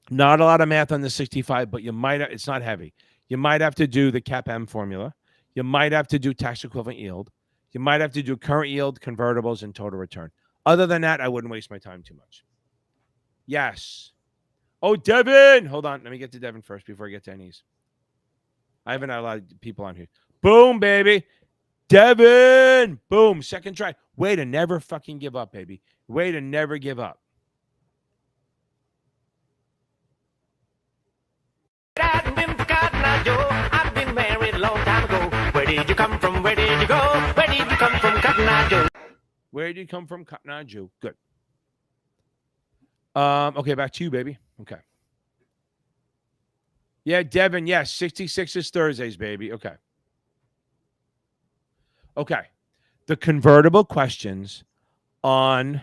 not a lot of math on the 65, but you might. It's not heavy. You might have to do the CAPM formula. You might have to do tax equivalent yield. You might have to do current yield, convertibles, and total return. Other than that, I wouldn't waste my time too much. Yes. Oh, Devin. Hold on. Let me get to Devin first before I get to NEs. I haven't had a lot of people on here. Boom, baby. Devin. Boom. Second try. Way to never fucking give up, baby. Way to never give up. I've been married a long time ago. Where did you come from? Where did you go? Where did you come from, Cotton Eye Joe? Where did you come from, Cotton Eye Joe? Good. Okay, back to you, baby. Okay. Yeah, Devin, yes. 66 is Thursdays, baby. Okay. Okay. The convertible questions on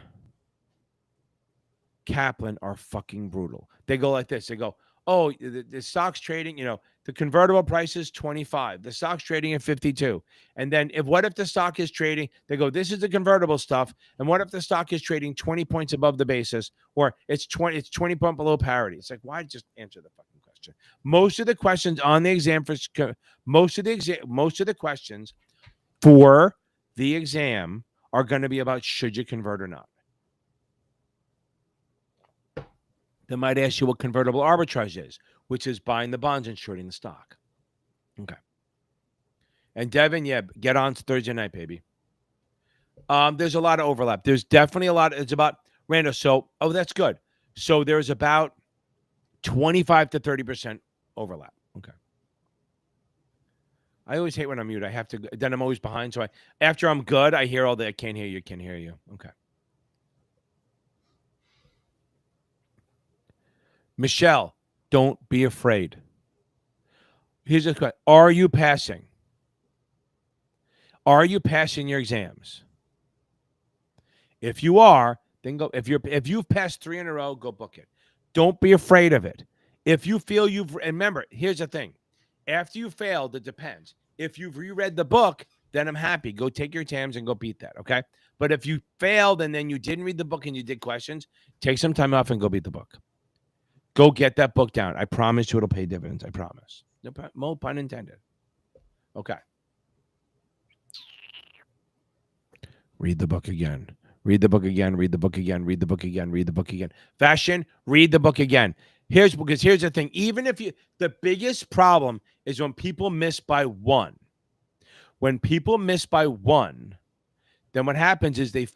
Kaplan are fucking brutal. They go like this. They go, oh, the stock's trading, the convertible price is 25. The stock's trading at 52. And then what if the stock is trading? They go, this is the convertible stuff. And what if the stock is trading 20 points above the basis, or it's 20 points below parity? It's like, why just answer the fucking question? Most of the questions on the exam most of the questions for the exam are going to be about should you convert or not. They might ask you what convertible arbitrage is, which is buying the bonds and shorting the stock. Okay. And Devin, yeah, get on Thursday night, baby. There's a lot of overlap. There's definitely a lot. It's about Rando. So, that's good. So there's about 25 to 30% overlap. Okay. I always hate when I'm mute. I have to. Then I'm always behind. So after I'm good, I hear all the I can't hear you. Can't hear you. Okay. Michelle, Don't be afraid. Here's the question. Are you passing? Are you passing your exams? If you are, then go. If you've passed 3 in a row, go book it. Don't be afraid of it. If you feel and remember, here's the thing. After you failed, it depends. If you've reread the book, then I'm happy. Go take your exams and go beat that, okay? But if you failed and then you didn't read the book and you did questions, take some time off and go beat the book. Go get that book down. I promise you it'll pay dividends. I promise. No pun intended. Okay. Read the book again. Read the book again. Read the book again. Read the book again. Read the book again. Fashion, read the book again. Here's the thing. Even if the biggest problem is when people miss by 1. When people miss by 1, then what happens is they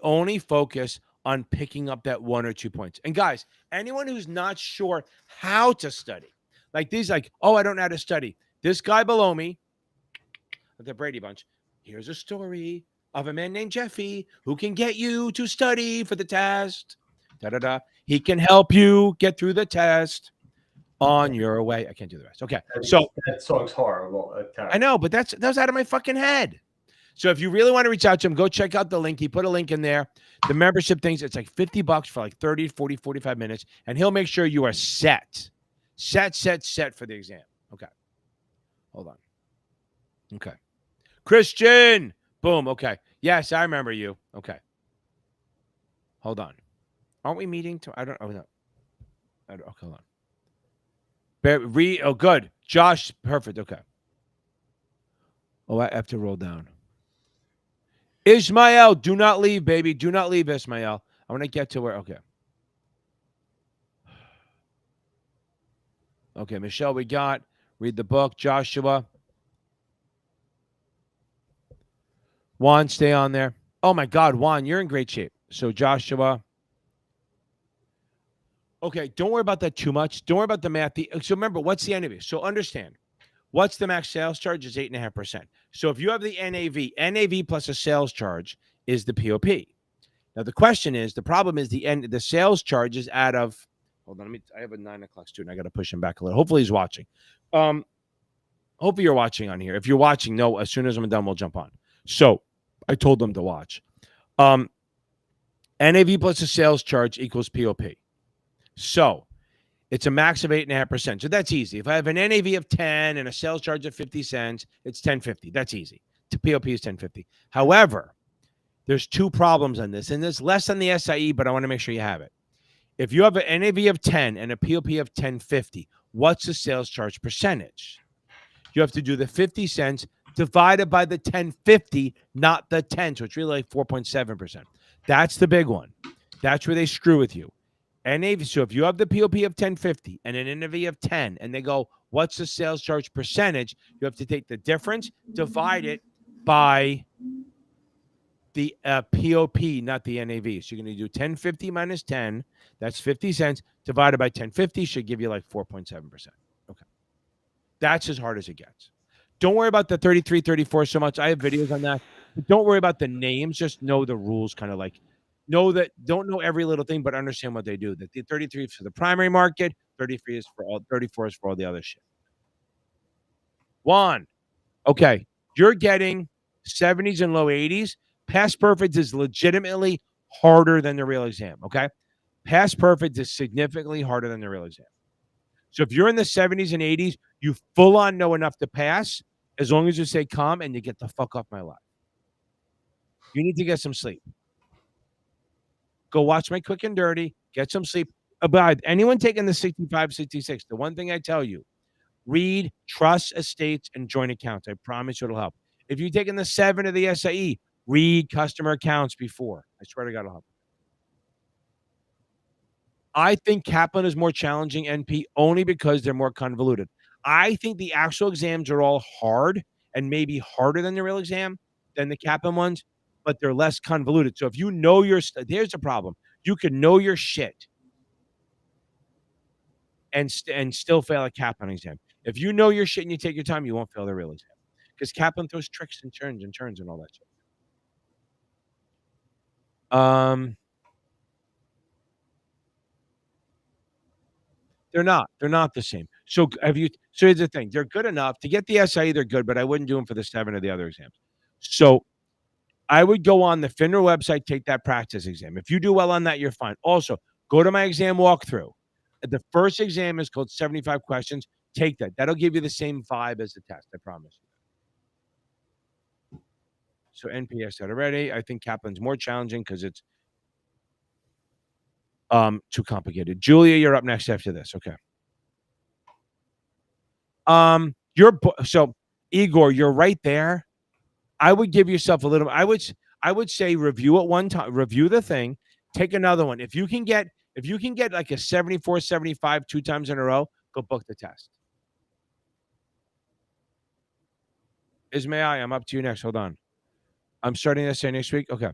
only focus on picking up that 1 or 2 points. And guys, anyone who's not sure how to study, like these, oh, I don't know how to study. This guy below me, the Brady Bunch, here's a story of a man named Jeffy who can get you to study for the test. Da-da-da. He can help you get through the test on your way. I can't do the rest. Okay. So that song's horrible. I know, but that was out of my fucking head. So if you really want to reach out to him, go check out the link. He put a link in there. The membership things, it's like $50 for like 30, 40, 45 minutes. And he'll make sure you are set for the exam. Okay. Hold on. Okay. Christian. Boom. Okay. Yes, I remember you. Okay. Hold on. Aren't we meeting? I don't. Oh, no. Okay, hold on. Oh, good. Josh. Perfect. Okay. Oh, I have to roll down. Ismael, do not leave, baby. Do not leave, Ismael. I want to get to where. Okay. Okay, Michelle, we got. Read the book. Joshua. Juan, stay on there. Oh, my God, Juan, you're in great shape. So, Joshua. Okay, don't worry about that too much. Don't worry about the math. So, remember, what's the NAV? So, understand. What's the max sales charge? Is 8.5%. So, if you have the NAV plus a sales charge is the POP. Now, the question is, the problem is the sales charge is out of, hold on, I have a 9 o'clock student. I got to push him back a little. Hopefully, he's watching. Hopefully, you're watching on here. If you're watching, no, as soon as I'm done, we'll jump on. So, I told them to watch. NAV plus a sales charge equals POP. So, it's a max of 8.5%. So that's easy. If I have an NAV of 10 and a sales charge of 50 cents, it's 10.50. That's easy. The POP is 10.50. However, there's 2 problems on this, and there's less on the SIE, but I want to make sure you have it. If you have an NAV of 10 and a POP of 10.50, what's the sales charge percentage? You have to do the 50 cents divided by the 10.50, not the 10. So it's really like 4.7%. That's the big one. That's where they screw with you. NAV. So if you have the POP of 10.50 and an NAV of 10, and they go, what's the sales charge percentage? You have to take the difference, divide it by the POP, not the NAV. So you're going to do 10.50 minus 10. That's 50 cents divided by 10.50 should give you like 4.7%. Okay. That's as hard as it gets. Don't worry about the 33, 34 so much. I have videos on that. But don't worry about the names. Just know the rules, kind of like. Don't know every little thing, but understand what they do. That the 33 is for the primary market, 33 is for all, 34 is for all the other shit. Juan, okay, you're getting 70s and low 80s. Past perfect is legitimately harder than the real exam. Okay, past perfect is significantly harder than the real exam. So if you're in the 70s and 80s, you full on know enough to pass. As long as you stay calm and you get the fuck off my lap. You need to get some sleep. Go watch my Quick and Dirty. Get some sleep. About anyone taking the 65, 66, the one thing I tell you, read trust estates and joint accounts. I promise you it'll help. If you've taken the 7 of the SIE, read customer accounts before. I swear to God, it'll help. I think Kaplan is more challenging NP only because they're more convoluted. I think the actual exams are all hard and maybe harder than the real exam than the Kaplan ones, but they're less convoluted. So if you know here's the problem. You can know your shit and still fail a Kaplan exam. If you know your shit and you take your time, you won't fail the real exam. Because Kaplan throws tricks and turns and all that shit. They're not. They're not the same. So have you? So here's the thing: they're good enough to get the SIE. They're good, but I wouldn't do them for the 7 of the other exams. So I would go on the FINRA website, take that practice exam. If you do well on that, you're fine. Also, go to my exam walkthrough. The first exam is called 75 questions. Take that. That'll give you the same vibe as the test. I promise you. So NPS said already. I think Kaplan's more challenging because it's too complicated. Julia, you're up next after this. Okay. So Igor, you're right there. I would give yourself a little. I would say review it one time, review the thing, take another one. If you can get like a 74, 75 2 times in a row, go book the test. Ismail, I'm up to you next. Hold on. I'm starting this next week. Okay.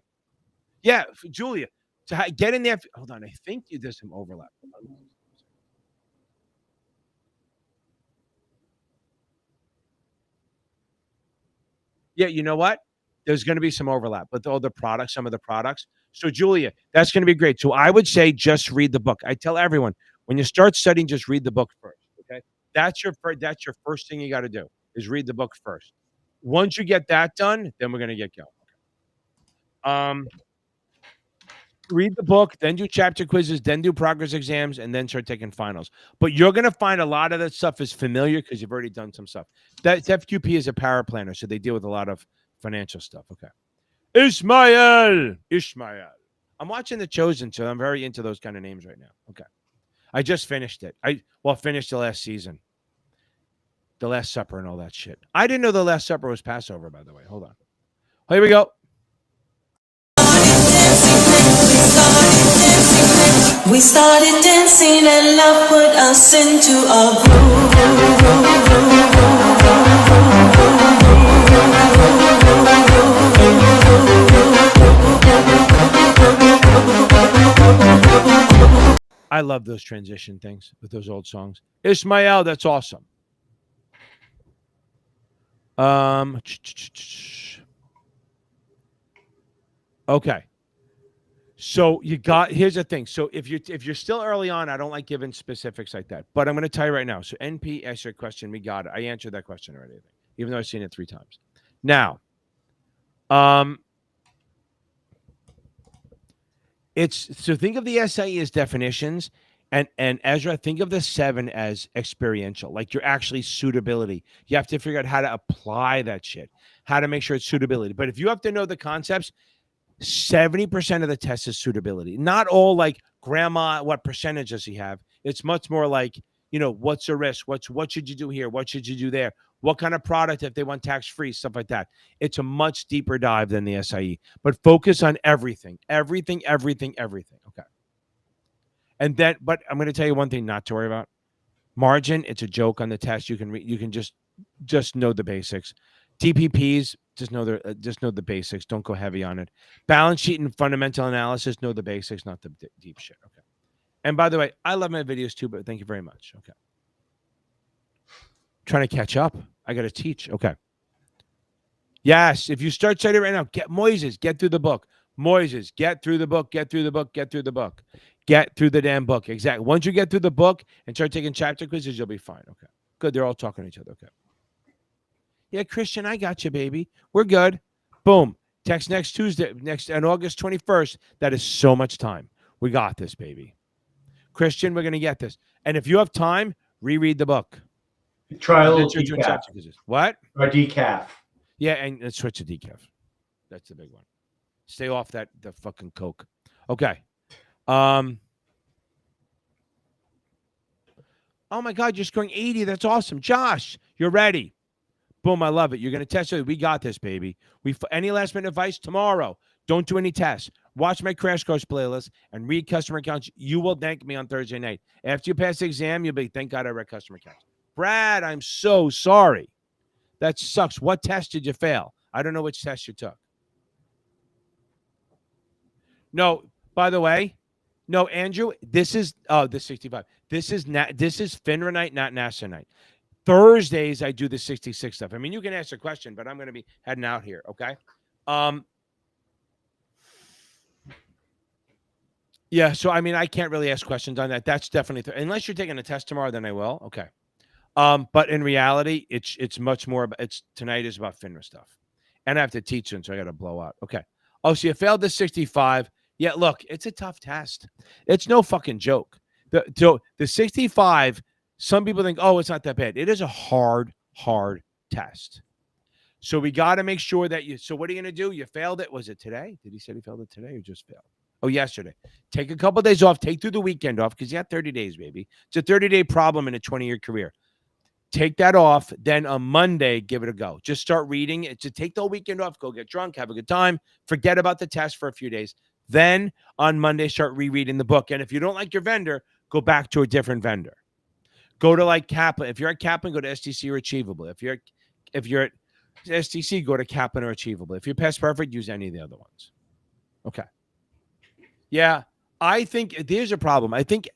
Yeah, Julia. So get in there. Hold on. I think there's some overlap. Yeah, you know what? There's going to be some overlap with all the products, some of the products. So, Julia, that's going to be great. So, I would say just read the book. I tell everyone when you start studying, just read the book first. Okay, that's your first thing you got to do is read the book first. Once you get that done, then we're going to get going. Read the book, then do chapter quizzes, then do progress exams, and then start taking finals. But you're going to find a lot of that stuff is familiar because you've already done some stuff. That FQP is a power planner, so they deal with a lot of financial stuff. Okay. Ishmael. I'm watching The Chosen, so I'm very into those kind of names right now. Okay. I just finished it. Finished the last season. The Last Supper and all that shit. I didn't know The Last Supper was Passover, by the way. Hold on. Here we go. We started dancing and love put us into a groove. I love those transition things with those old songs. Ismael, that's awesome. Okay. So here's the thing. So if you're still early on, I don't like giving specifics like that. But I'm going to tell you right now. So NP asked your question. We got it. I answered that question already, even though I've seen it 3 times. Now, think of the SIE as definitions, and Ezra, think of the 7 as experiential, like your actually suitability. You have to figure out how to apply that shit, how to make sure it's suitability. But if you have to know the concepts, 70% of the test is suitability. Not all like grandma, what percentage does he have? It's much more like, what's the risk? What should you do here? What should you do there? What kind of product if they want tax-free, stuff like that. It's a much deeper dive than the SIE, but focus on everything. Okay. And then, but I'm going to tell you one thing not to worry about. Margin, it's a joke on the test. You can just know the basics. TPPs, just know the basics. Don't go heavy on it. Balance sheet and fundamental analysis, know the basics, not the deep shit. Okay. And by the way, I love my videos too, but thank you very much. Okay. Trying to catch up. I got to teach. Okay. Yes. If you start studying right now, get through the book. Moises, get through the book. Get through the damn book. Exactly. Once you get through the book and start taking chapter quizzes, you'll be fine. Okay. Good. They're all talking to each other. Okay. Yeah, Christian, I got you, baby. We're good. Boom. Text next Tuesday, on August 21st. That is so much time. We got this, baby. Christian, we're going to get this. And if you have time, reread the book. Try a little decaf. What? Or decaf. Yeah, and let's switch to decaf. That's the big one. Stay off the fucking Coke. Okay. Oh my God, you're scoring 80. That's awesome. Josh, you're ready. Boom, I love it. You're going to test it. We got this, baby. Any last minute advice tomorrow? Don't do any tests. Watch my crash course playlist and read customer accounts. You will thank me on Thursday night. After you pass the exam, you'll be, thank God I read customer accounts. Brad, I'm so sorry. That sucks. What test did you fail? I don't know which test you took. No, by the way, no, Andrew, this is this 65. This is FINRA night, not NASA night. Thursdays, I do the 66 stuff. I mean, you can ask a question, but I'm going to be heading out here, okay? Yeah. So, I mean, I can't really ask questions on that. That's definitely, unless you're taking a test tomorrow, then I will. Okay. But in reality, it's much more about, tonight is about FINRA stuff. And I have to teach soon, so I got to blow out. Okay. Oh, so you failed the 65. Yeah, look, it's a tough test. It's no fucking joke. The 65, some people think, oh, it's not that bad. It is a hard test. So we got to make sure that so what are you going to do? You failed it. Was it today? Did he say he failed it today or just failed? Oh, yesterday. Take a couple of days off. Take through the weekend off because you got 30 days, baby. It's a 30-day problem in a 20-year career. Take that off. Then on Monday, give it a go. Just start reading it. Just take the whole weekend off. Go get drunk. Have a good time. Forget about the test for a few days. Then on Monday, start rereading the book. And if you don't like your vendor, go back to a different vendor. Go to like Kaplan. If you're at Kaplan, go to STC or Achievable. If you're at STC, go to Kaplan or Achievable. If you're Past Perfect, use any of the other ones. Okay. Yeah, I think there's a problem. I think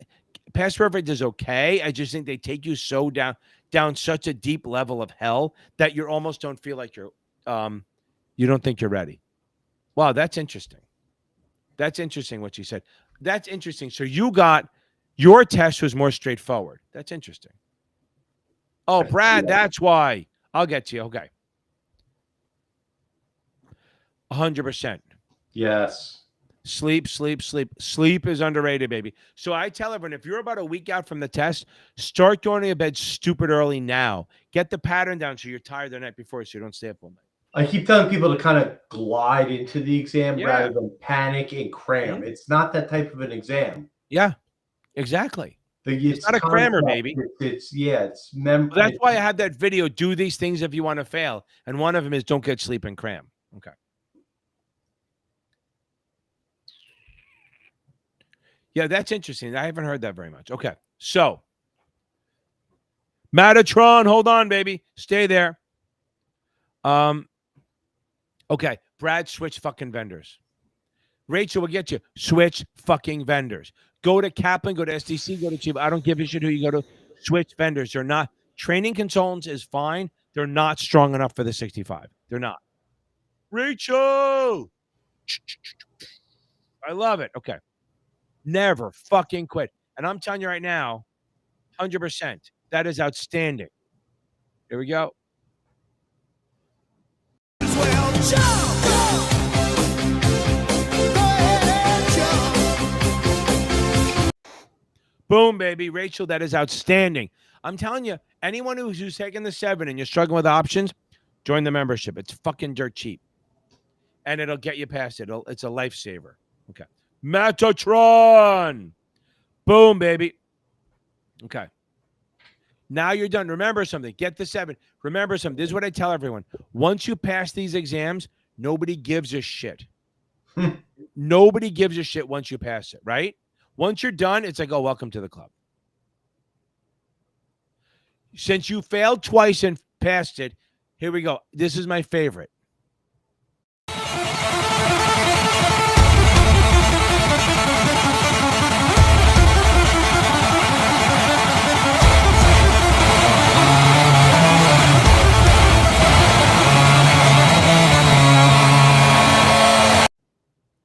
Past Perfect is okay. I just think they take you so down such a deep level of hell that you almost don't feel like you don't think you're ready. Wow, that's interesting. That's interesting what you said. That's interesting. So your test was more straightforward. That's interesting. Oh, Brad, that's why. I'll get to you. Okay. 100%. Yes. Sleep is underrated, baby. So I tell everyone, if you're about a week out from the test, start going to bed stupid early now. Get the pattern down so you're tired the night before so you don't stay up all night. I keep telling people to kind of glide into the exam rather than panic and cram. Mm-hmm. It's not that type of an exam. Yeah, exactly. It's not a crammer, baby. It's that's why I had that video, do these things if you want to fail. And one of them is don't get sleep and cram. Okay. Yeah, that's interesting. I haven't heard that very much. Okay. So, Metatron, hold on, baby. Stay there. Okay. Brad, switch fucking vendors. Rachel will get you. Switch fucking vendors. Go to Kaplan, go to SDC, go to Chief. I don't give a shit who you go to. Switch vendors. They're not. Training consultants is fine. They're not strong enough for the 65. They're not. Rachel! I love it. Okay. Never fucking quit. And I'm telling you right now, 100%. That is outstanding. Here we go. Boom, baby. Rachel, that is outstanding. I'm telling you, anyone who's taking the 7 and you're struggling with options, join the membership. It's fucking dirt cheap. And it'll get you past it. It's a lifesaver. Okay. Metatron. Boom, baby. Okay. Now you're done. Remember something. Get the 7. Remember something. This is what I tell everyone. Once you pass these exams, nobody gives a shit. Nobody gives a shit once you pass it, right? Once you're done, it's like, oh, welcome to the club. Since you failed twice and passed it, here we go. This is my favorite.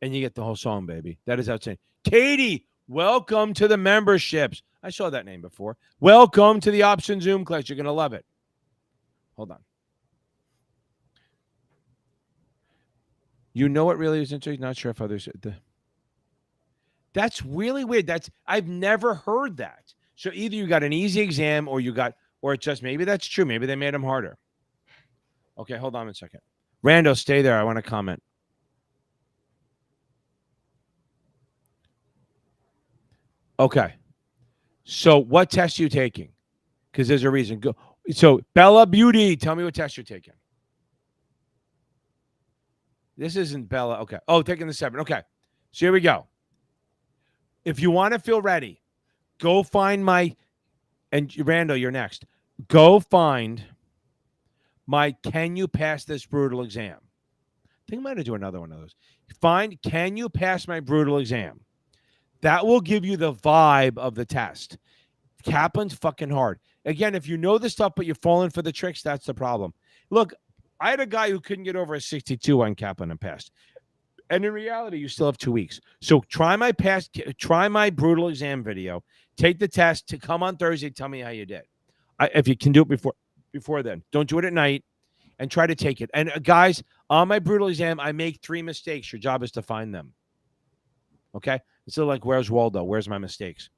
And you get the whole song, baby. That is outstanding. Katie, welcome to the memberships. I saw that name before. Welcome to the Option Zoom class. You're going to love it. Hold on. You know what really is interesting? Not sure if others... That's really weird. I've never heard that. So either you got an easy exam or it's just, maybe that's true. Maybe they made them harder. Okay, hold on a second. Rando, stay there. I want to comment. Okay. So what test are you taking? Because there's a reason. Go. So Bella Beauty, tell me what test you're taking. This isn't Bella. Okay. Oh, taking the 7. Okay. So here we go. If you want to feel ready, go find and Randall, you're next. Go find my Can You Pass This Brutal Exam? I think I might have do another one of those. Find Can You Pass My Brutal Exam? That will give you the vibe of the test. Kaplan's fucking hard. Again, if you know the stuff, but you're falling for the tricks, that's the problem. Look, I had a guy who couldn't get over a 62 on Kaplan and passed. And in reality, you still have 2 weeks. So try my brutal exam video, take the test, to come on Thursday, tell me how you did. If you can do it before then. Don't do it at night, and try to take it. And guys, on my brutal exam, I make 3 mistakes. Your job is to find them. Okay? It's like, where's Waldo? Where's my mistakes?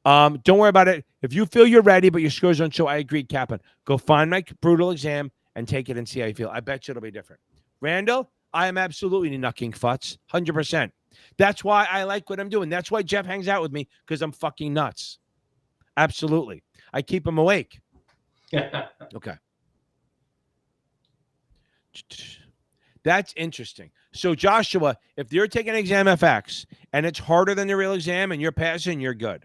Don't worry about it. If you feel you're ready, but your scores don't show, I agree, Kaplan. Go find my brutal exam and take it and see how you feel. I bet you it'll be different. Randall, I am absolutely knucking futz, 100%. That's why I like what I'm doing. That's why Jeff hangs out with me, because I'm fucking nuts. Absolutely. I keep him awake. Okay. That's interesting. So, Joshua, if you're taking exam FX and it's harder than the real exam and you're passing, you're good.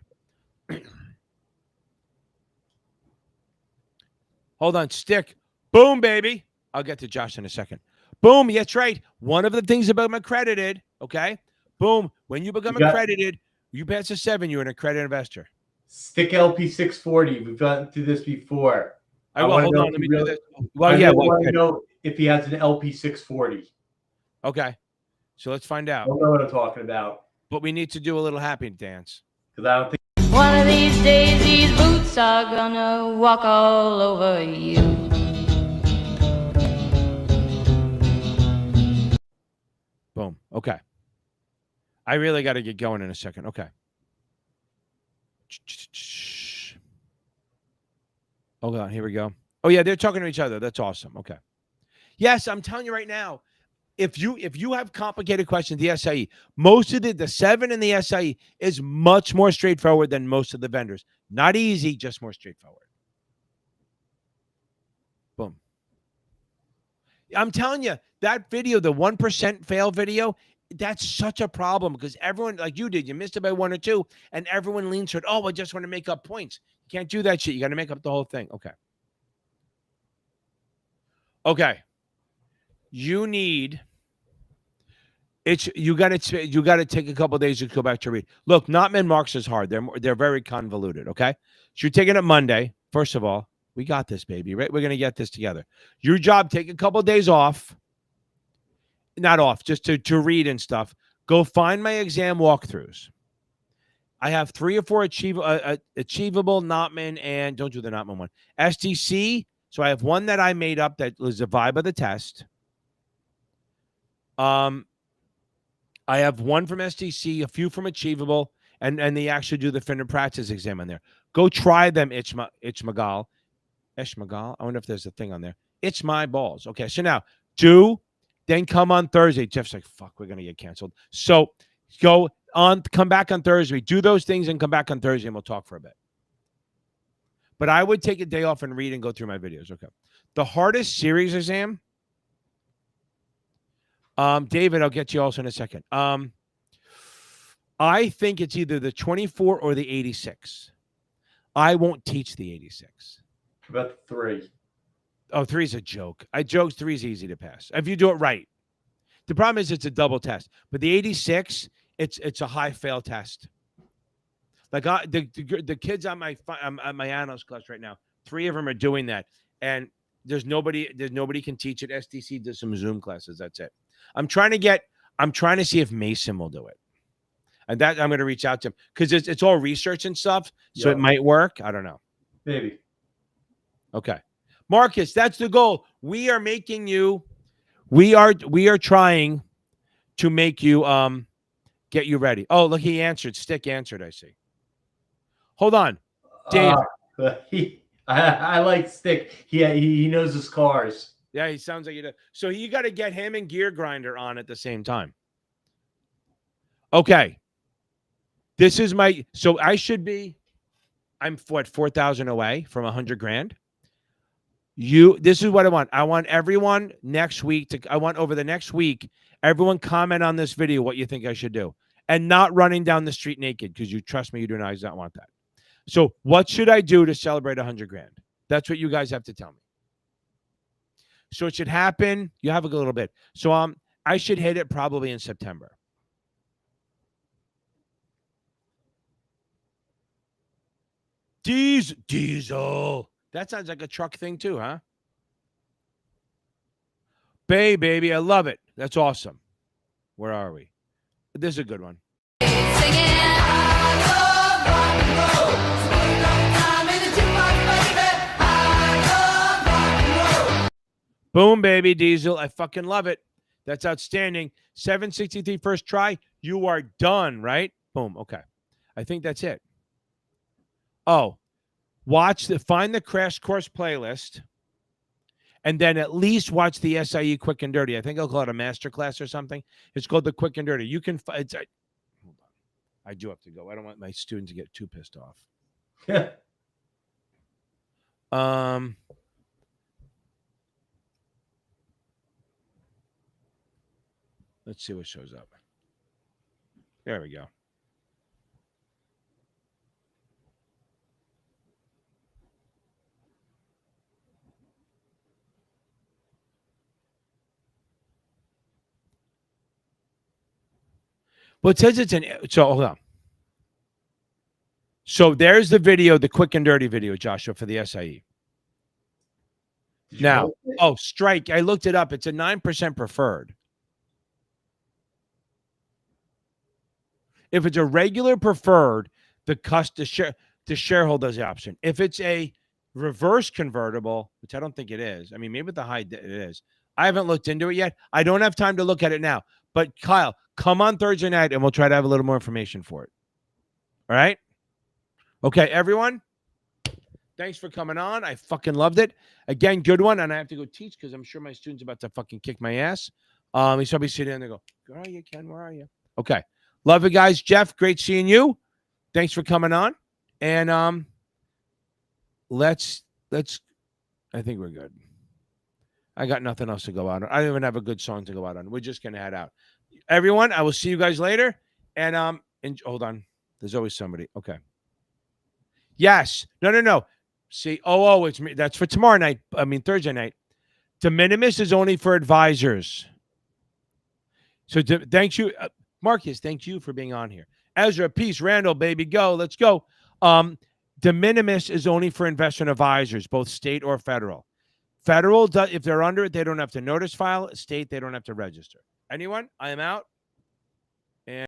Hold on, stick. Boom, baby. I'll get to Josh in a second. Boom. That's right. One of the things about my accredited, okay? Boom. When you become accredited, you pass a 7, you're an accredited investor. Stick LP 640. We've gone through this before. I will. Hold on. Let me do this. Well, I yeah. want to know if he has an LP 640. Okay. So let's find out. I don't know what I'm talking about. But we need to do a little happy dance. Because I don't think. One of these days, these boots are gonna walk all over you. Boom. Okay. I really got to get going in a second. Okay. Hold on. Here we go. Oh, yeah. They're talking to each other. That's awesome. Okay. Yes, I'm telling you right now, if you have complicated questions, the SIE, most of the 7 in the SIE is much more straightforward than most of the vendors. Not easy, just more straightforward. Boom. I'm telling you, that video, the 1% fail video, that's such a problem, because everyone, like you did, you missed it by 1 or 2, and everyone leans toward, oh, I just want to make up points. You can't do that shit. You got to make up the whole thing. Okay. Okay. You need you got to take a couple of days to go back to read. Look, Notman Marks is hard. They're very convoluted. Okay, so you're taking it Monday. First of all, we got this, baby. Right, we're gonna get this together. Your job: take a couple of days off. Not off, just to read and stuff. Go find my exam walkthroughs. I have 3 or 4 achievable Notman, and don't do the Notman one. STC. So I have one that I made up that was the vibe of the test. I have one from STC, a few from Achievable, and they actually do the FINRA practice exam on there. Go try them, Ishmagal. I wonder if there's a thing on there. It's my balls. Okay, so now then come on Thursday. Jeff's like, fuck, we're going to get canceled. So come back on Thursday. Do those things and come back on Thursday, and we'll talk for a bit. But I would take a day off and read and go through my videos. Okay. The hardest series exam, David, I'll get to you also in a second. I think it's either the 24 or the 86. I won't teach the 86. About the 3. Oh, 3 is a joke. I joke 3 is easy to pass if you do it right. The problem is it's a double test. But the 86, it's a high fail test. Like the kids on my analyst class right now, 3 of them are doing that, and there's nobody can teach it. SDC does some Zoom classes. That's it. I'm trying to see if Mason will do it, and that I'm going to reach out to him because it's all research and stuff, so it might work. I don't know. Maybe. Okay, Marcus, that's the goal. We are making you. We are trying to make you get you ready. Oh, look, he answered. Stick answered. I see. Hold on, Dave. I like Stick. He knows his cars. Yeah, he sounds like you do. So you got to get him and Gear Grinder on at the same time. Okay. This is so I should be, I'm 4,000 away from 100 grand. This is what I want. I want everyone next week I want over the next week, everyone comment on this video what you think I should do. And not running down the street naked, because you trust me, you do not want that. So what should I do to celebrate 100 grand? That's what you guys have to tell me. So it should happen. You have a little bit. So I should hit it probably in September. Diesel. That sounds like a truck thing too, huh? Baby, I love it. That's awesome. Where are we? This is a good one. Boom, baby, Diesel. I fucking love it. That's outstanding. 763 first try. You are done, right? Boom. Okay. I think that's it. Oh, find the Crash Course playlist, and then at least watch the SIE Quick and Dirty. I think I'll call it a masterclass or something. It's called the Quick and Dirty. You can hold on. I do have to go. I don't want my students to get too pissed off. Let's see what shows up. There we go. Well, it says it's so hold on. So there's the video, the Quick and Dirty video, Joshua, for the SIE. Now, strike. I looked it up. It's a 9% preferred. If it's a regular preferred, the shareholders option. If it's a reverse convertible, which I don't think it is. I mean, maybe with the high it is. I haven't looked into it yet. I don't have time to look at it now. But Kyle, come on Thursday night and we'll try to have a little more information for it. All right? Okay, everyone. Thanks for coming on. I fucking loved it. Again, good one. And I have to go teach because I'm sure my student's about to fucking kick my ass. He's probably sitting there and they go, where are you, Ken? Where are you? Okay. Love you guys. Jeff, great seeing you. Thanks for coming on. And let's I think we're good. I got nothing else to go out on. I don't even have a good song to go out on. We're just gonna head out. Everyone, I will see you guys later. And hold on. There's always somebody. Okay. Yes. No. See, it's me. That's for tomorrow night. I mean Thursday night. De minimis is only for advisors. So thank you. Marcus, thank you for being on here. Ezra, peace. Randall, baby, go. Let's go. De minimis is only for investment advisors, both state or federal. Federal, if they're under it, they don't have to notice file. State, they don't have to register. Anyone? I am out.